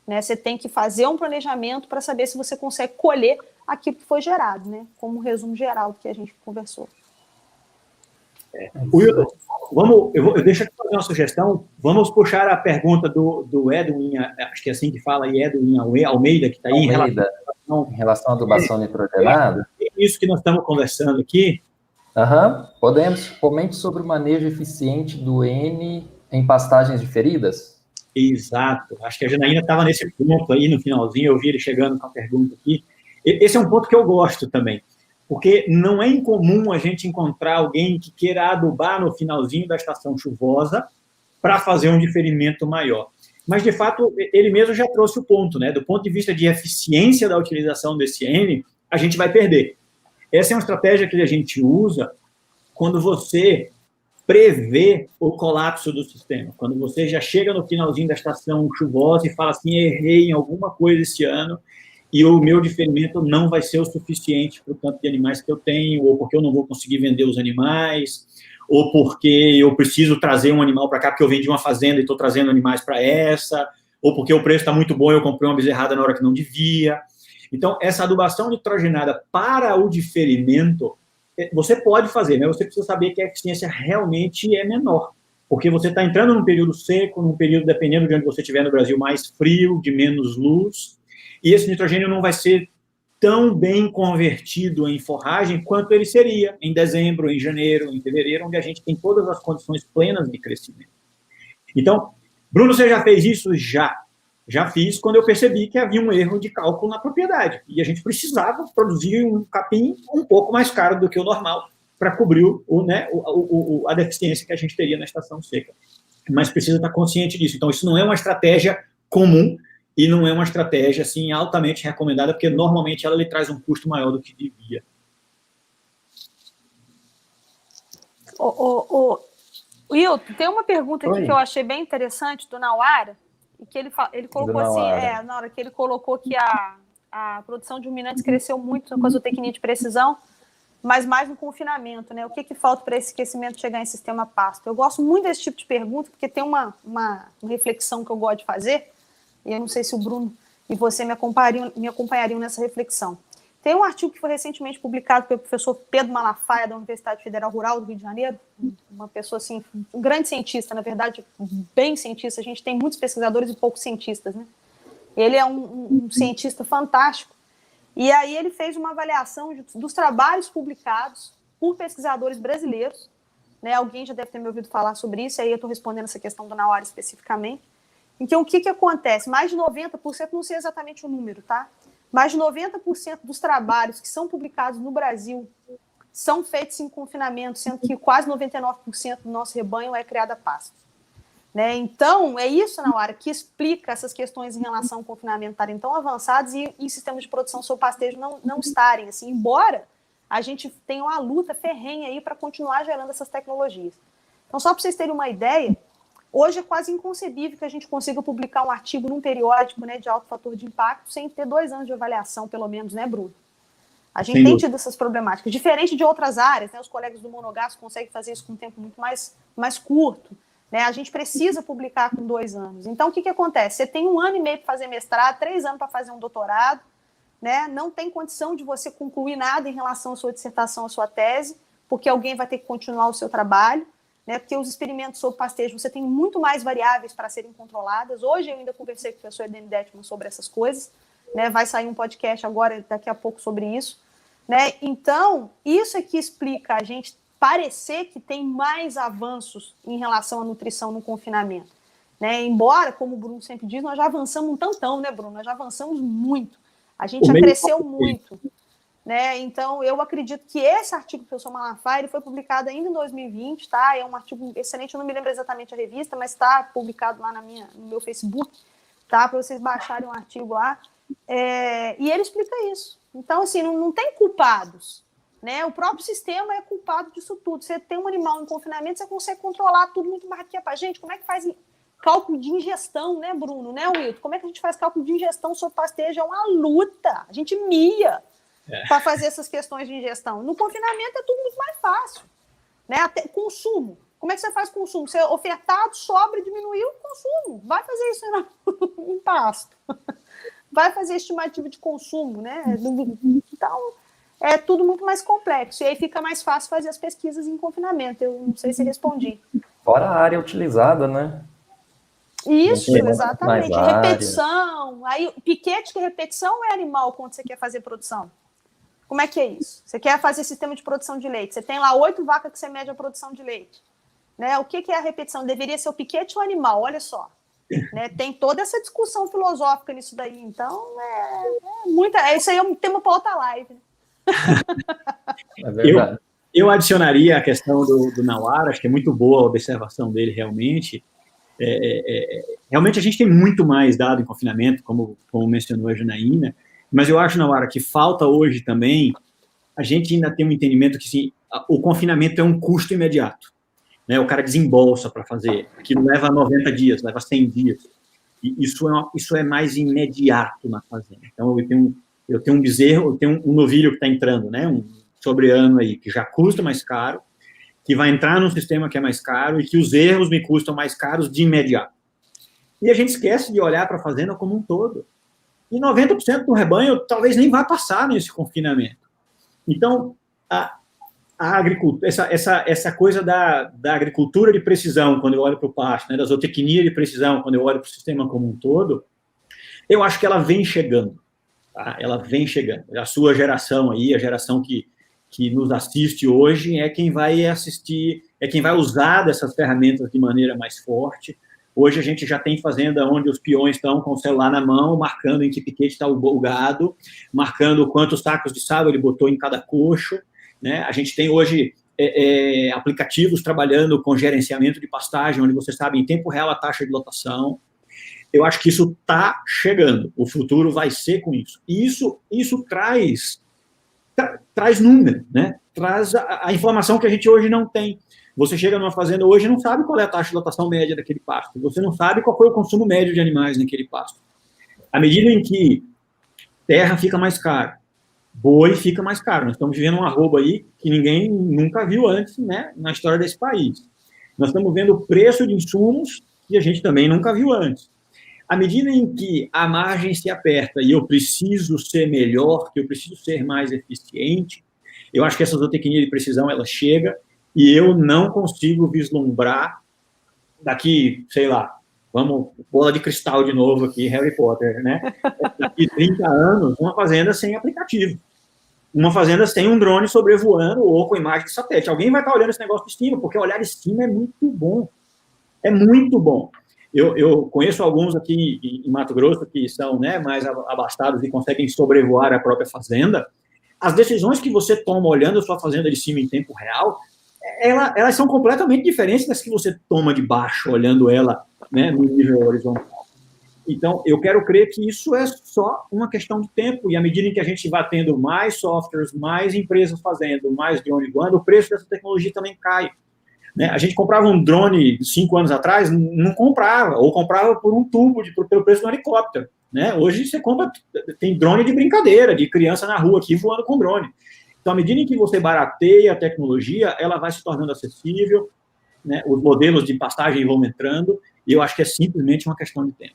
Né? Você tem que fazer um planejamento para saber se você consegue colher aquilo que foi gerado, né? Como um resumo geral do que a gente conversou. Wilton, eu deixo aqui fazer uma sugestão. Vamos puxar a pergunta do Edwin, acho que é assim que fala, Edwin Almeida, que está aí. Em relação à adubação nitrogenada? É isso que nós estamos conversando aqui. Podemos. Comente sobre o manejo eficiente do N em pastagens diferidas? Exato. Acho que a Janaína estava nesse ponto aí no finalzinho, eu vi ele chegando com a pergunta aqui. Esse é um ponto que eu gosto também, porque não é incomum a gente encontrar alguém que queira adubar no finalzinho da estação chuvosa para fazer um diferimento maior. Mas, de fato, ele mesmo já trouxe o ponto, né? Do ponto de vista de eficiência da utilização desse N, a gente vai perder. Essa é uma estratégia que a gente usa quando você prevê o colapso do sistema. Quando você já chega no finalzinho da estação chuvosa e fala assim, errei em alguma coisa esse ano e o meu diferimento não vai ser o suficiente para o tanto de animais que eu tenho, ou porque eu não vou conseguir vender os animais, ou porque eu preciso trazer um animal para cá, porque eu vendi uma fazenda e estou trazendo animais para essa, ou porque o preço está muito bom e eu comprei uma bezerrada na hora que não devia. Então, essa adubação nitrogenada para o diferimento, você pode fazer, né? Você precisa saber que a eficiência realmente é menor, porque você está entrando num período seco, num período, dependendo de onde você estiver no Brasil, mais frio, de menos luz, e esse nitrogênio não vai ser tão bem convertido em forragem quanto ele seria em dezembro, em janeiro, em fevereiro, onde a gente tem todas as condições plenas de crescimento. Então, Bruno, você já fez isso? Já fiz quando eu percebi que havia um erro de cálculo na propriedade e a gente precisava produzir um capim um pouco mais caro do que o normal para cobrir a deficiência que a gente teria na estação seca. Mas precisa estar consciente disso. Então, isso não é uma estratégia comum e não é uma estratégia assim, altamente recomendada, porque normalmente ela lhe traz um custo maior do que devia. Wilton, tem uma pergunta aqui que eu achei bem interessante do Nauara, e que ele colocou assim, na hora que ele colocou que a produção de ruminantes cresceu muito com a zootecnia de precisão, mas mais no confinamento, né? O que falta para esse crescimento chegar em sistema pasto? Eu gosto muito desse tipo de pergunta, porque tem uma reflexão que eu gosto de fazer, e eu não sei se o Bruno e você me acompanhariam nessa reflexão. Tem um artigo que foi recentemente publicado pelo professor Pedro Malafaia, da Universidade Federal Rural do Rio de Janeiro, uma pessoa, assim, um grande cientista, na verdade, bem cientista. A gente tem muitos pesquisadores e poucos cientistas, né? Ele é um cientista fantástico. E aí ele fez uma avaliação dos trabalhos publicados por pesquisadores brasileiros, né? Alguém já deve ter me ouvido falar sobre isso, aí eu estou respondendo essa questão do Nauara especificamente. Então, o que acontece? Mais de 90%, não sei exatamente o número, tá? Mais de 90% dos trabalhos que são publicados no Brasil são feitos em confinamento, sendo que quase 99% do nosso rebanho é criado a pasto. Né? Então, é isso, Nauara, que explica essas questões em relação ao confinamento estarem tão avançados e em sistemas de produção sob pastejo não estarem, assim, embora a gente tenha uma luta ferrenha aí para continuar gerando essas tecnologias. Então, só para vocês terem uma ideia, hoje é quase inconcebível que a gente consiga publicar um artigo num periódico, né, de alto fator de impacto sem ter 2 anos de avaliação, pelo menos, né, Bruno? A gente tem tido essas problemáticas. Diferente de outras áreas, né, os colegas do Monogasto conseguem fazer isso com um tempo muito mais curto. Né, a gente precisa publicar com 2 anos. Então, o que acontece? Você tem 1 ano e meio para fazer mestrado, 3 anos para fazer um doutorado, né, não tem condição de você concluir nada em relação à sua dissertação, à sua tese, porque alguém vai ter que continuar o seu trabalho. Né, porque os experimentos sobre pastejo, você tem muito mais variáveis para serem controladas. Hoje eu ainda conversei com o professor Edene Detman sobre essas coisas, né, vai sair um podcast agora, daqui a pouco, sobre isso. Né? Então, isso é que explica a gente parecer que tem mais avanços em relação à nutrição no confinamento. Né? Embora, como o Bruno sempre diz, nós já avançamos um tantão, né, Bruno? Nós já avançamos muito. A gente já cresceu muito. Né? Então, eu acredito que esse artigo do professor Malafaia ele foi publicado ainda em 2020, tá? É um artigo excelente, eu não me lembro exatamente a revista, mas está publicado lá no meu Facebook, tá? Para vocês baixarem um artigo lá. E ele explica isso. Então, assim, não tem culpados. Né? O próprio sistema é culpado disso tudo. Você tem um animal em confinamento, você consegue controlar tudo muito mais do que a gente. Como é que faz cálculo de ingestão, né, Bruno? Né, Wilton? Como é que a gente faz cálculo de ingestão sob pastejo? É uma luta. A gente mia para fazer essas questões de ingestão. No confinamento é tudo muito mais fácil. Né? Até consumo. Como é que você faz consumo? Você ofertado, sobra, diminuiu o consumo. Vai fazer isso em pasto. Vai fazer estimativa de consumo. Né? Então, é tudo muito mais complexo. E aí fica mais fácil fazer as pesquisas em confinamento. Eu não sei se respondi. Fora a área utilizada, né? Isso, exatamente. Repetição. Aí, piquete que repetição é animal quando você quer fazer produção. Como é que é isso? Você quer fazer sistema de produção de leite. Você tem lá 8 vacas que você mede a produção de leite. Né? O que é a repetição? Deveria ser o piquete ou o animal? Olha só. Né? Tem toda essa discussão filosófica nisso daí. Então, isso aí é um tema para outra live. É verdade. Eu adicionaria a questão do Nauara, acho que é muito boa a observação dele, realmente. Realmente a gente tem muito mais dado em confinamento, como mencionou a Janaína, mas eu acho, Nauara, que falta hoje também, a gente ainda tem um entendimento que sim, o confinamento é um custo imediato. Né? O cara desembolsa para fazer, aquilo leva 90 dias, leva 100 dias. E isso é mais imediato na fazenda. Então, eu tenho um bezerro, eu tenho um novilho que está entrando, né? Um sobreano aí, que já custa mais caro, que vai entrar num sistema que é mais caro e que os erros me custam mais caros de imediato. E a gente esquece de olhar para a fazenda como um todo. E 90% do rebanho talvez nem vá passar nesse confinamento. Então, a agricultura, essa coisa da agricultura de precisão, quando eu olho para o pasto, né, da zootecnia de precisão, quando eu olho para o sistema como um todo, eu acho que ela vem chegando. Tá? Ela vem chegando. A sua geração aí, a geração que nos assiste hoje, é quem vai assistir, é quem vai usar dessas ferramentas de maneira mais forte. Hoje a gente já tem fazenda onde os peões estão com o celular na mão, marcando em que piquete está o gado, marcando quantos sacos de sal ele botou em cada coxo. Né? A gente tem hoje aplicativos trabalhando com gerenciamento de pastagem, onde você sabe em tempo real a taxa de lotação. Eu acho que isso está chegando. O futuro vai ser com isso. E isso traz número, né? Traz a informação que a gente hoje não tem. Você chega numa fazenda hoje e não sabe qual é a taxa de lotação média daquele pasto. Você não sabe qual foi o consumo médio de animais naquele pasto. À medida em que terra fica mais cara, boi fica mais caro. Nós estamos vivendo um arroba aí que ninguém nunca viu antes, né, na história desse país. Nós estamos vendo o preço de insumos que a gente também nunca viu antes. À medida em que a margem se aperta e eu preciso ser melhor, que eu preciso ser mais eficiente, eu acho que essa zootecnia de precisão, ela chega e eu não consigo vislumbrar daqui, sei lá, vamos, bola de cristal de novo aqui, Harry Potter, né? Daqui 30 anos, uma fazenda sem aplicativo. Uma fazenda sem um drone sobrevoando ou com imagem de satélite. Alguém vai estar olhando esse negócio de cima, porque olhar de cima é muito bom. É muito bom. Eu conheço alguns aqui em Mato Grosso que são, né, mais abastados e conseguem sobrevoar a própria fazenda. As decisões que você toma olhando a sua fazenda de cima em tempo real, elas são completamente diferentes das que você toma de baixo, olhando ela, né, no nível horizontal. Então, eu quero crer que isso é só uma questão de tempo, e à medida em que a gente vai tendo mais softwares, mais empresas fazendo, mais drone voando, o preço dessa tecnologia também cai. Né? A gente comprava um drone 5 anos atrás, não comprava, ou comprava por um tubo, pelo preço de um helicóptero. Né? Hoje você compra, tem drone de brincadeira, de criança na rua aqui voando com drone. Então, à medida em que você barateia a tecnologia, ela vai se tornando acessível, né? Os modelos de pastagem vão entrando, e eu acho que é simplesmente uma questão de tempo.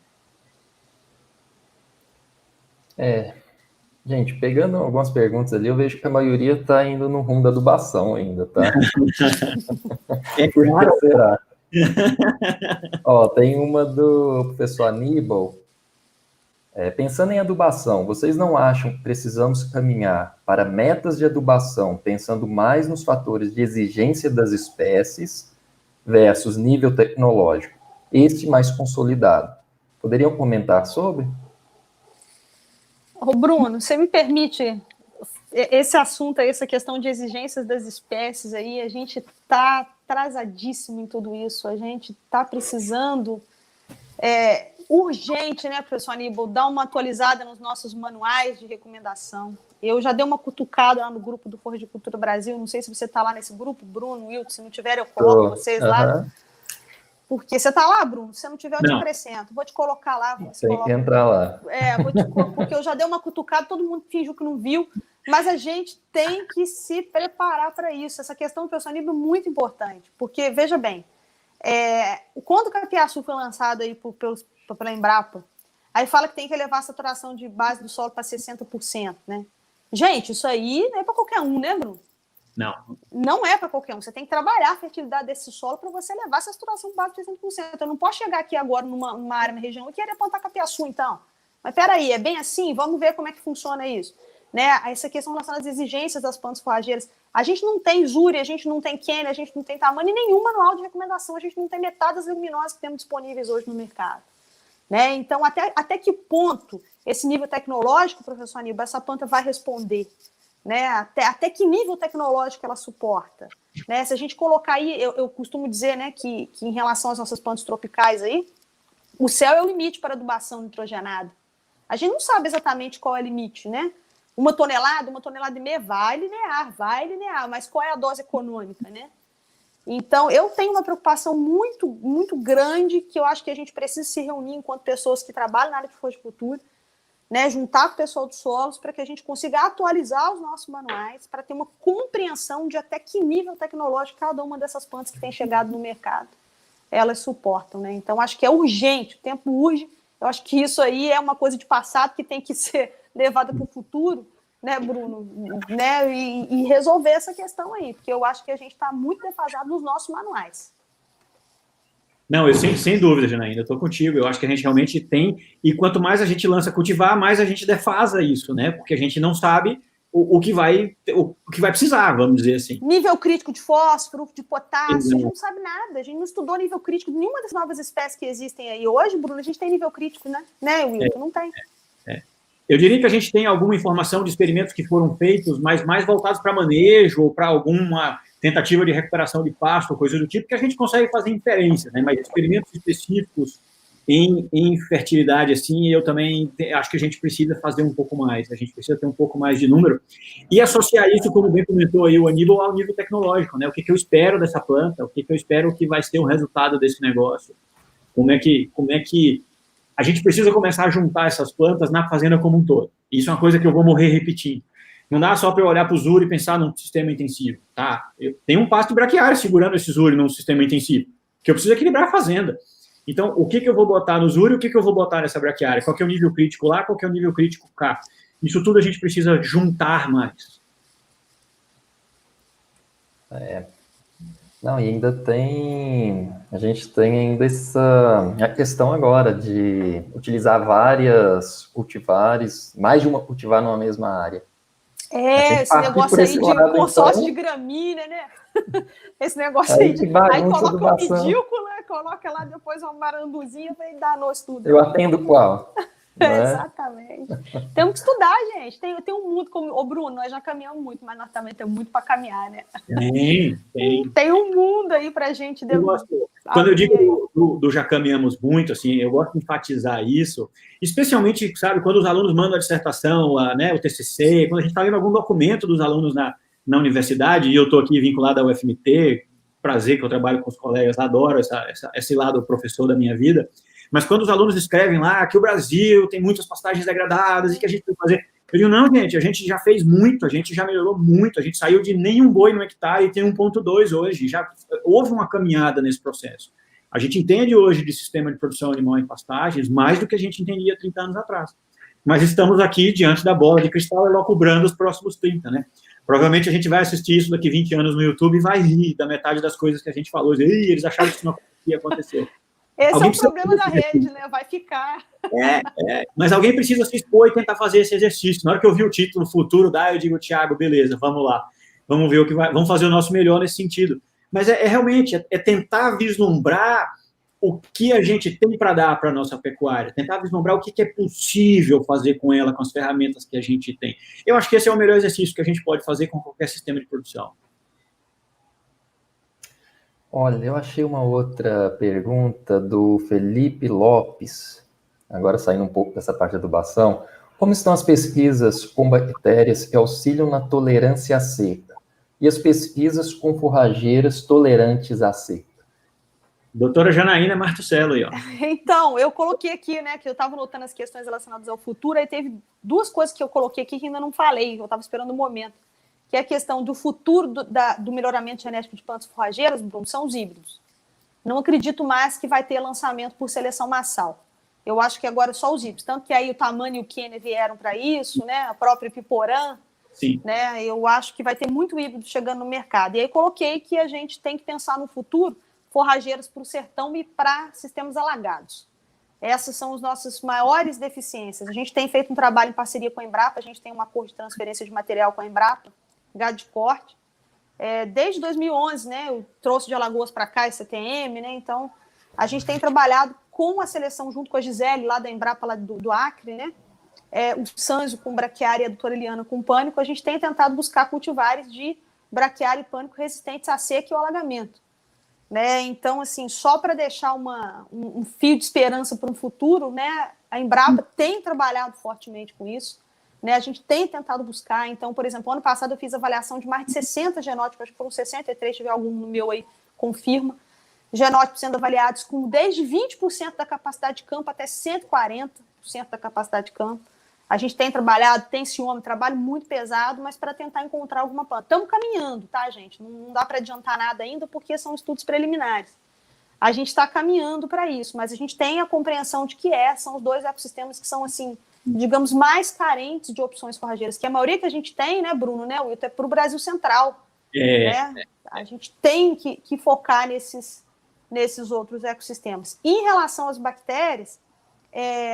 Gente, pegando algumas perguntas ali, eu vejo que a maioria está indo no rumo da adubação ainda, tá? Por que será? Ó, tem uma do professor Aníbal. Pensando em adubação, vocês não acham que precisamos caminhar para metas de adubação, pensando mais nos fatores de exigência das espécies versus nível tecnológico, este mais consolidado? Poderiam comentar sobre? Ô, Bruno, você me permite esse assunto aí, essa questão de exigências das espécies aí, a gente está atrasadíssimo em tudo isso, a gente está precisando urgente, né, professor Aníbal, dar uma atualizada nos nossos manuais de recomendação. Eu já dei uma cutucada lá no grupo do Floricultura Brasil, não sei se você está lá nesse grupo, Bruno, Wilton, se não tiver eu coloco vocês lá. Porque você está lá, Bruno? Se não tiver, eu te acrescento. Vou te colocar lá. Tem que entrar lá. Porque eu já dei uma cutucada, todo mundo fingiu que não viu, mas a gente tem que se preparar para isso. Essa questão do professor Aníbal é muito importante, porque, veja bem, quando o Capiaçu foi lançado aí pela Embrapa, aí fala que tem que elevar a saturação de base do solo para 60%, né? Gente, isso aí não é para qualquer um, né, Bruno? Não. Não é para qualquer um. Você tem que trabalhar a fertilidade desse solo para você levar essa saturação base de 60%. Eu não posso chegar aqui agora numa área na região e querer plantar capiaçu, então. Mas peraí, é bem assim? Vamos ver como é que funciona isso. Né? Essa questão relacionada às exigências das plantas forrageiras. A gente não tem Zuri, a gente não tem Kenia, a gente não tem tamanho e nenhum manual de recomendação. A gente não tem metade das leguminosas que temos disponíveis hoje no mercado. Né? Então, até que ponto esse nível tecnológico, professor Aníbal, essa planta vai responder? Né? Até que nível tecnológico ela suporta, né? Se a gente colocar aí, eu costumo dizer, né, que em relação às nossas plantas tropicais aí, o céu é o limite para adubação nitrogenada. A gente não sabe exatamente qual é o limite, né? 1 tonelada e meia vai linear, mas qual é a dose econômica, né? Então, eu tenho uma preocupação muito, muito grande que eu acho que a gente precisa se reunir enquanto pessoas que trabalham na área de floricultura, né, juntar com o pessoal dos solos para que a gente consiga atualizar os nossos manuais para ter uma compreensão de até que nível tecnológico cada uma dessas plantas que tem chegado no mercado elas suportam, né? Então, acho que é urgente, o tempo urge. Eu acho que isso aí é uma coisa de passado que tem que ser levada para o futuro, né, Bruno? Né, e resolver essa questão aí, porque eu acho que a gente está muito defasado nos nossos manuais. Não, eu sem dúvida, Janaína, eu estou contigo. Eu acho que a gente realmente tem, e quanto mais a gente lança cultivar, mais a gente defasa isso, né? Porque a gente não sabe o que vai precisar, vamos dizer assim. Nível crítico de fósforo, de potássio, a gente não sabe nada. A gente não estudou nível crítico de nenhuma das novas espécies que existem aí. Hoje, Bruno, a gente tem nível crítico, né, Wilton? Não tem. Eu diria que a gente tem alguma informação de experimentos que foram feitos, mas mais voltados para manejo ou para alguma tentativa de recuperação de pasto, coisa do tipo, que a gente consegue fazer inferência, né? Mas experimentos específicos em fertilidade, assim, eu também acho que a gente precisa fazer um pouco mais, a gente precisa ter um pouco mais de número e associar isso, como bem comentou aí o Aníbal, ao nível tecnológico, né? O que eu espero dessa planta, o que eu espero que vai ser o resultado desse negócio, como é que a gente precisa começar a juntar essas plantas na fazenda como um todo. Isso é uma coisa que eu vou morrer repetindo. Não dá só para eu olhar para o Zuri e pensar num sistema intensivo, tá? Eu tenho um pasto braquiário segurando esse Zuri num sistema intensivo, que eu preciso equilibrar a fazenda. Então, o que eu vou botar no Zuri, o que eu vou botar nessa braquiária? Qual que é o nível crítico lá, qual que é o nível crítico cá? Isso tudo a gente precisa juntar mais. Não, e ainda a gente tem ainda a questão agora de utilizar várias cultivares, mais de uma cultivar numa mesma área. Esse negócio aí de consórcio então, de gramínea, né? Esse negócio aí aí coloca um medículo, né? Coloca lá depois uma maranduzinha e danou-se tudo. Eu atendo qual? Exatamente. Temos que estudar, gente. Tem um mundo como... Ô, Bruno, nós já caminhamos muito, mas nós também temos muito para caminhar, né? Tem um mundo aí para a gente... Quando eu digo do já caminhamos muito, assim, eu gosto de enfatizar isso, especialmente, sabe, quando os alunos mandam a dissertação, né, o TCC, quando a gente está lendo algum documento dos alunos na universidade, e eu estou aqui vinculado ao UFMT, prazer que eu trabalho com os colegas, adoro esse lado professor da minha vida, mas quando os alunos escrevem lá que o Brasil tem muitas pastagens degradadas e que a gente tem que fazer... Eu digo, não, gente, a gente já fez muito, a gente já melhorou muito, a gente saiu de nenhum boi no hectare e tem 1,2 hoje, já houve uma caminhada nesse processo. A gente entende hoje de sistema de produção animal em pastagens mais do que a gente entendia 30 anos atrás. Mas estamos aqui diante da bola de cristal e cobrando os próximos 30, né? Provavelmente a gente vai assistir isso daqui 20 anos no YouTube e vai rir da metade das coisas que a gente falou. Eles acharam que isso não ia acontecer. Esse é o problema da rede, né? Vai ficar. Mas alguém precisa se expor e tentar fazer esse exercício. Na hora que eu vi o título Futuro eu digo, Thiago, beleza, vamos lá. Vamos ver o que vai. Vamos fazer o nosso melhor nesse sentido. Mas realmente tentar vislumbrar o que a gente tem para dar para a nossa pecuária, tentar vislumbrar o que é possível fazer com ela, com as ferramentas que a gente tem. Eu acho que esse é o melhor exercício que a gente pode fazer com qualquer sistema de produção. Olha, eu achei uma outra pergunta do Felipe Lopes, agora saindo um pouco dessa parte da adubação. Como estão as pesquisas com bactérias que auxiliam na tolerância à seca? E as pesquisas com forrageiras tolerantes à seca? Doutora Janaína Martuscello aí, ó. Então, eu coloquei aqui, né, que eu estava notando as questões relacionadas ao futuro, aí teve duas coisas que eu coloquei aqui que ainda não falei, eu estava esperando o momento, que é a questão do futuro do melhoramento genético de plantas forrageiras, são os híbridos. Não acredito mais que vai ter lançamento por seleção massal. Eu acho que agora é só os híbridos, tanto que aí o Tamanho e o Kenner vieram para isso, né, a própria Piporã, Sim. Né, eu acho que vai ter muito híbrido chegando no mercado. E aí coloquei que a gente tem que pensar no futuro forrageiras para o sertão e para sistemas alagados. Essas são as nossas maiores deficiências. A gente tem feito um trabalho em parceria com a Embrapa, a gente tem um acordo de transferência de material com a Embrapa, gado de corte. Desde 2011, né, eu trouxe de Alagoas para cá esse CTM, né, então a gente tem trabalhado com a seleção junto com a Gisele, lá da Embrapa, lá do Acre, né, o Sanzo com braquiária e a doutora Eliana com pânico, a gente tem tentado buscar cultivares de braquiária e pânico resistentes à seca e ao alagamento. Né? Então, assim, só para deixar um fio de esperança para um futuro, né, a Embrapa tem trabalhado fortemente com isso, né, a gente tem tentado buscar. Então, por exemplo, ano passado eu fiz avaliação de mais de 60 genótipos, acho que foram 63, tiver algum no meu aí, confirma, genótipos sendo avaliados com desde 20% da capacidade de campo até 140% da capacidade de campo. A gente tem trabalhado, tem esse trabalho muito pesado, mas para tentar encontrar alguma planta. Estamos caminhando, tá, gente? Não dá para adiantar nada ainda, porque são estudos preliminares. A gente está caminhando para isso, mas a gente tem a compreensão de que são os dois ecossistemas que são, assim, digamos, mais carentes de opções forrageiras, que a maioria que a gente tem, né, Bruno, né, Wilton, é para o Brasil Central. Né? A gente tem que focar nesses outros ecossistemas. Em relação às bactérias,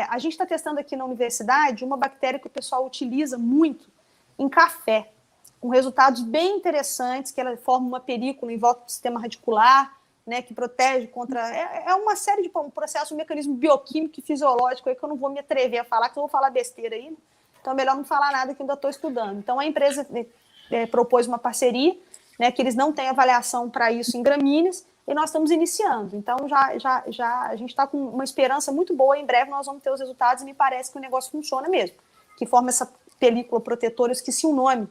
a gente está testando aqui na universidade uma bactéria que o pessoal utiliza muito em café, com resultados bem interessantes, que ela forma uma película em volta do sistema radicular, né, que protege contra... uma série de processos, um mecanismo bioquímico e fisiológico aí que eu não vou me atrever a falar, que eu vou falar besteira aí, né? Então é melhor não falar nada que eu ainda estou estudando. Então a empresa propôs uma parceria, né, que eles não têm avaliação para isso em gramíneas, e nós estamos iniciando. Então, a gente está com uma esperança muito boa. Em breve, nós vamos ter os resultados e me parece que o negócio funciona mesmo. Que forma essa película protetora, eu esqueci o nome.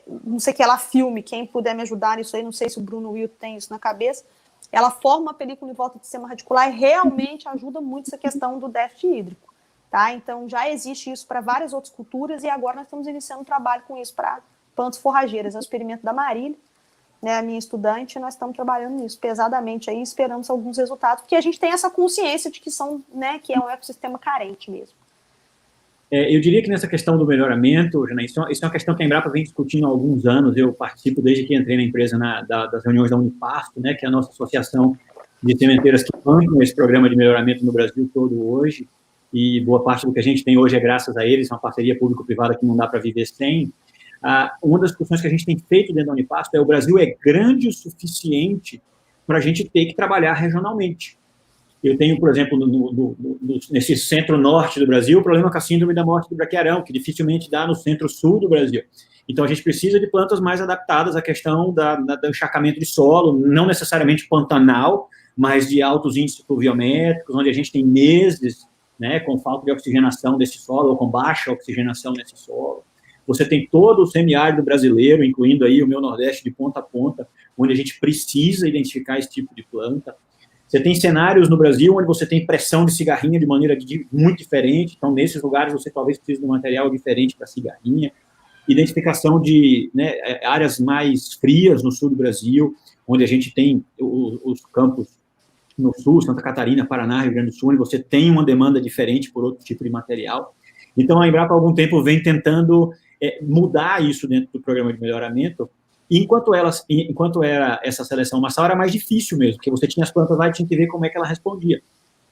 Não sei o que ela filme, quem puder me ajudar nisso aí, não sei se o Bruno Wilton tem isso na cabeça. Ela forma uma película em volta do sistema radicular e realmente ajuda muito essa questão do déficit hídrico. Tá? Então, já existe isso para várias outras culturas e agora nós estamos iniciando um trabalho com isso para plantas forrageiras. É o experimento da Marília. né, a minha estudante, nós estamos trabalhando nisso pesadamente aí, esperamos alguns resultados, porque a gente tem essa consciência de que né, que é um ecossistema carente mesmo. Eu diria que nessa questão do melhoramento, Janaína, isso é uma questão que a Embrapa vem discutindo há alguns anos. Eu participo desde que entrei na empresa das reuniões da Unipasto, né, que é a nossa associação de sementeiras que bancam esse programa de melhoramento no Brasil todo hoje, e boa parte do que a gente tem hoje é graças a eles, é uma parceria público-privada que não dá para viver sem. Uma das discussões que a gente tem feito dentro da Unipasto é o Brasil é grande o suficiente para a gente ter que trabalhar regionalmente. Eu tenho, por exemplo, nesse centro-norte do Brasil, o problema com a síndrome da morte do braquiarão, que dificilmente dá no centro-sul do Brasil. Então, a gente precisa de plantas mais adaptadas à questão do encharcamento de solo, não necessariamente pantanal, mas de altos índices pluviométricos, onde a gente tem meses, né, com falta de oxigenação desse solo, ou com baixa oxigenação nesse solo. Você tem todo o semiárido brasileiro, incluindo aí o meu Nordeste de ponta a ponta, onde a gente precisa identificar esse tipo de planta. Você tem cenários no Brasil onde você tem pressão de cigarrinha de maneira muito diferente, então nesses lugares você talvez precise de um material diferente para cigarrinha. Identificação de, né, áreas mais frias no sul do Brasil, onde a gente tem os campos no sul, Santa Catarina, Paraná, Rio Grande do Sul, onde você tem uma demanda diferente por outro tipo de material. Então a Embrapa há algum tempo vem tentando mudar isso dentro do programa de melhoramento. E enquanto era essa seleção massal, era mais difícil mesmo, porque você tinha as plantas lá e tinha que ver como é que ela respondia.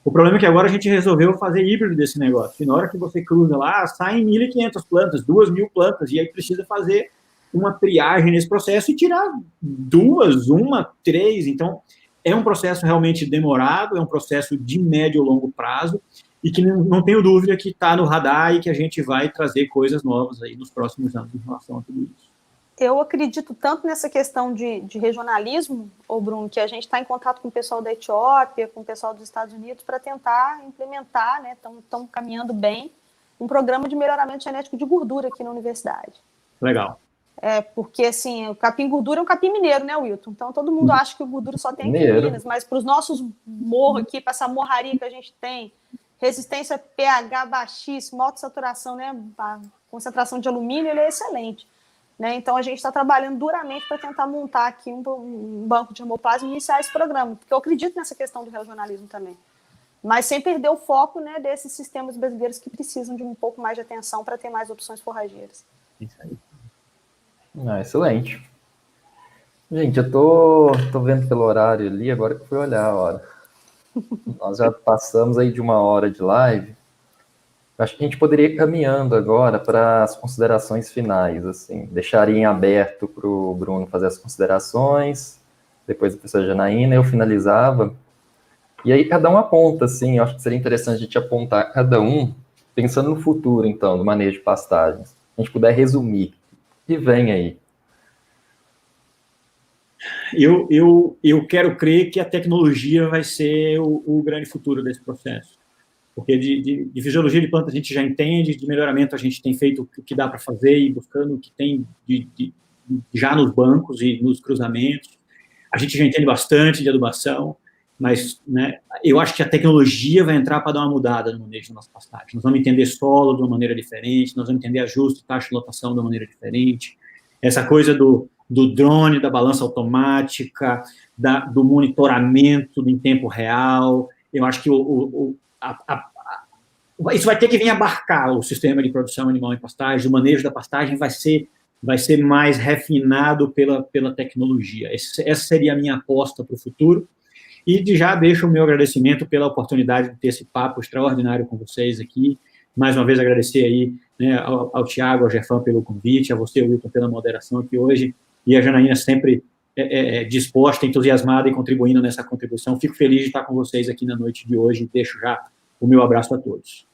O problema é que agora a gente resolveu fazer híbrido desse negócio. E na hora que você cruza lá, saem 1.500 plantas, 2.000 plantas, e aí precisa fazer uma triagem nesse processo e tirar 2, 1, 3. Então, é um processo realmente demorado, é um processo de médio e longo prazo, e que não tenho dúvida que está no radar e que a gente vai trazer coisas novas aí nos próximos anos em relação a tudo isso. Eu acredito tanto nessa questão de regionalismo, Bruno, que a gente está em contato com o pessoal da Etiópia, com o pessoal dos Estados Unidos, para tentar implementar, né, estão caminhando bem, um programa de melhoramento genético de gordura aqui na universidade. Legal. Porque, assim, o capim-gordura é um capim mineiro, né, Wilton? Então, todo mundo acha que o gordura só tem aqui em Minas, mas para os nossos morros aqui, para essa morraria que a gente tem, resistência pH baixíssima, alta saturação, né, a concentração de alumínio, ele é excelente. Né? Então, a gente está trabalhando duramente para tentar montar aqui um banco de germoplasma e iniciar esse programa, porque eu acredito nessa questão do regionalismo também. Mas sem perder o foco, né, desses sistemas brasileiros que precisam de um pouco mais de atenção para ter mais opções forrageiras. Isso aí. Excelente. Gente, eu tô vendo pelo horário ali, agora que eu fui olhar a hora. Nós já passamos aí de 1 hora de live. Acho que a gente poderia ir caminhando agora para as considerações finais, assim, deixaria em aberto para o Bruno fazer as considerações, depois a professora Janaína, eu finalizava, e aí cada um aponta, assim, eu acho que seria interessante a gente apontar cada um, pensando no futuro, então, do manejo de pastagens. Se a gente puder resumir, o que vem aí? Eu quero crer que a tecnologia vai ser o grande futuro desse processo. Porque de fisiologia de planta a gente já entende, de melhoramento a gente tem feito o que dá para fazer e buscando o que tem já nos bancos e nos cruzamentos. A gente já entende bastante de adubação, mas, né, eu acho que a tecnologia vai entrar para dar uma mudada no manejo da nossa pastagem. Nós vamos entender solo de uma maneira diferente, nós vamos entender ajuste, taxa de lotação de uma maneira diferente. Essa coisa do drone, da balança automática, do monitoramento em tempo real, eu acho que isso vai ter que vir abarcar o sistema de produção animal em pastagem, o manejo da pastagem vai ser mais refinado pela tecnologia. Essa seria a minha aposta para o futuro. E já deixo o meu agradecimento pela oportunidade de ter esse papo extraordinário com vocês aqui. Mais uma vez agradecer aí, né, ao Tiago, ao Jefão pelo convite, a você, Wilton, pela moderação aqui hoje, e a Janaína sempre disposta, entusiasmada e contribuindo nessa contribuição. Fico feliz de estar com vocês aqui na noite de hoje. Deixo já o meu abraço a todos.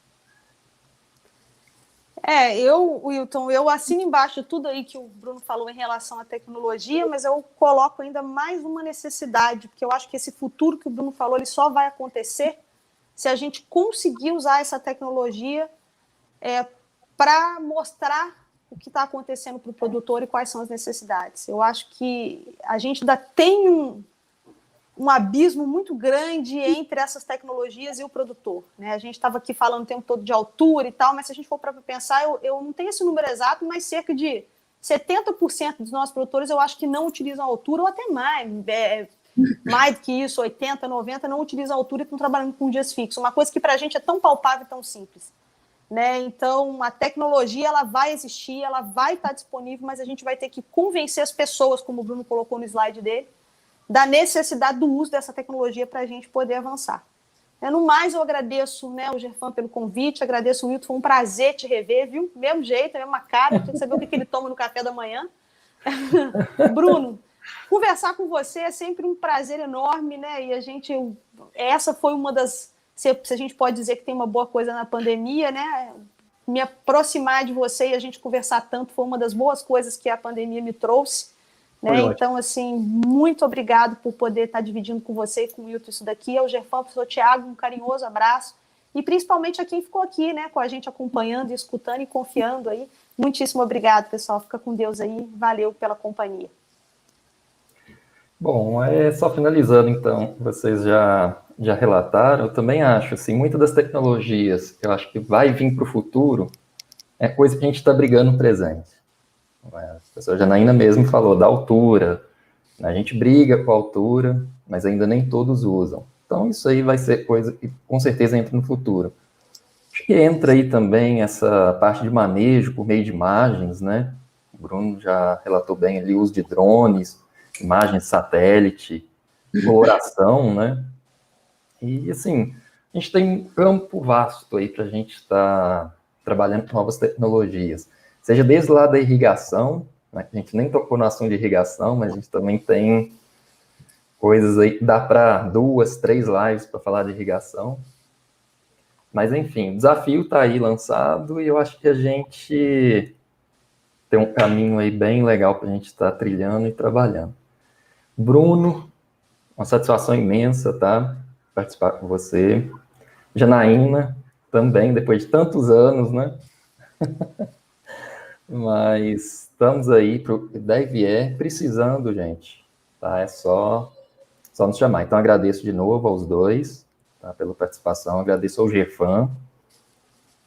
Wilton, eu assino embaixo tudo aí que o Bruno falou em relação à tecnologia, mas eu coloco ainda mais uma necessidade, porque eu acho que esse futuro que o Bruno falou, ele só vai acontecer se a gente conseguir usar essa tecnologia para mostrar o que está acontecendo para o produtor e quais são as necessidades. Eu acho que a gente ainda tem um abismo muito grande entre essas tecnologias e o produtor, né? A gente estava aqui falando o tempo todo de altura e tal, mas se a gente for para pensar, eu não tenho esse número exato, mas cerca de 70% dos nossos produtores eu acho que não utilizam a altura, ou até mais do que isso, 80%, 90% não utilizam a altura e estão trabalhando com dias fixos. Uma coisa que para a gente é tão palpável e tão simples. Né? Então, a tecnologia ela vai existir, ela vai estar disponível, mas a gente vai ter que convencer as pessoas, como o Bruno colocou no slide dele, da necessidade do uso dessa tecnologia para a gente poder avançar. No mais, eu agradeço, né, o Gerfan pelo convite, agradeço o Wilton, foi um prazer te rever, viu? Mesmo jeito, mesma cara, eu tenho que saber o que ele toma no café da manhã. Bruno, conversar com você é sempre um prazer enorme, né? E essa foi uma das, se a gente pode dizer que tem uma boa coisa na pandemia, né? Me aproximar de você e a gente conversar tanto foi uma das boas coisas que a pandemia me trouxe. Né? Então, assim, muito obrigado por poder estar dividindo com você e com o Wilton isso daqui. Ao Gerfan, professor Tiago, um carinhoso abraço. E principalmente a quem ficou aqui, né, com a gente acompanhando, escutando e confiando aí. Muitíssimo obrigado, pessoal. Fica com Deus aí. Valeu pela companhia. Bom, só finalizando, então, vocês já relataram, eu também acho, assim, muitas das tecnologias que eu acho que vai vir para o futuro é coisa que a gente está brigando no presente. A professora Janaína mesmo falou da altura, a gente briga com a altura, mas ainda nem todos usam. Então, isso aí vai ser coisa que com certeza entra no futuro. Acho que entra aí também essa parte de manejo por meio de imagens, né? O Bruno já relatou bem ali o uso de drones, imagens de satélite, coloração, né? E, assim, a gente tem um campo vasto aí para a gente estar trabalhando com novas tecnologias. Seja desde lá da irrigação, né? A gente nem tocou na ação de irrigação, mas a gente também tem coisas aí que dá para 2, 3 lives para falar de irrigação. Mas, enfim, o desafio está aí lançado e eu acho que a gente tem um caminho aí bem legal para a gente estar trilhando e trabalhando. Bruno, uma satisfação imensa, tá? Participar com você. Janaína, também, depois de tantos anos, né? Mas estamos aí para o que vier precisando, gente. Tá? É só nos chamar. Então, agradeço de novo aos dois, tá, pela participação. Agradeço ao Gerfan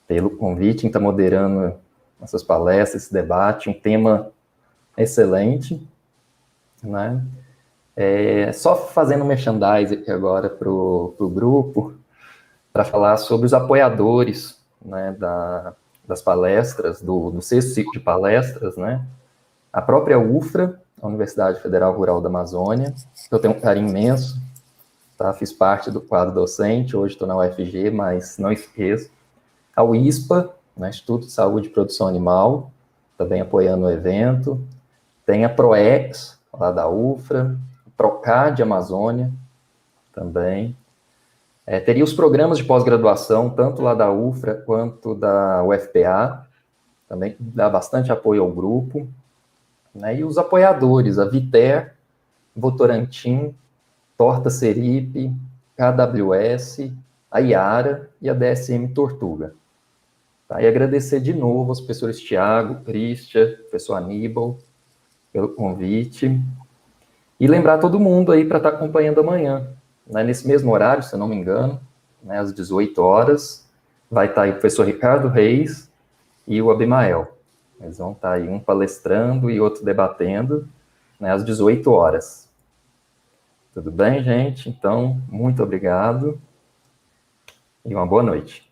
pelo convite em estar moderando essas palestras, esse debate, um tema excelente, né? Só fazendo um merchandising aqui agora para o grupo, para falar sobre os apoiadores, né, das palestras, do sexto ciclo de palestras, né? A própria UFRA, a Universidade Federal Rural da Amazônia, que eu tenho um carinho imenso, tá? Fiz parte do quadro docente, hoje estou na UFG, mas não esqueço. A UISPA, né, Instituto de Saúde e Produção Animal, também apoiando o evento. Tem a PROEX, lá da UFRA, o PROCAD Amazônia, também. Teria os programas de pós-graduação, tanto lá da UFRA quanto da UFPA, também dá bastante apoio ao grupo. Né? E os apoiadores, a Viter, Votorantim, Torta Seripe, KWS, a Iara e a DSM Tortuga. Tá? E agradecer de novo aos professores Tiago, Christian, professor Aníbal, pelo convite. E lembrar todo mundo aí para estar acompanhando amanhã, né? Nesse mesmo horário, se eu não me engano, né, às 18 horas, vai estar aí o professor Ricardo Reis e o Abimael. Eles vão estar aí um palestrando e outro debatendo, né, às 18 horas. Tudo bem, gente? Então, muito obrigado e uma boa noite.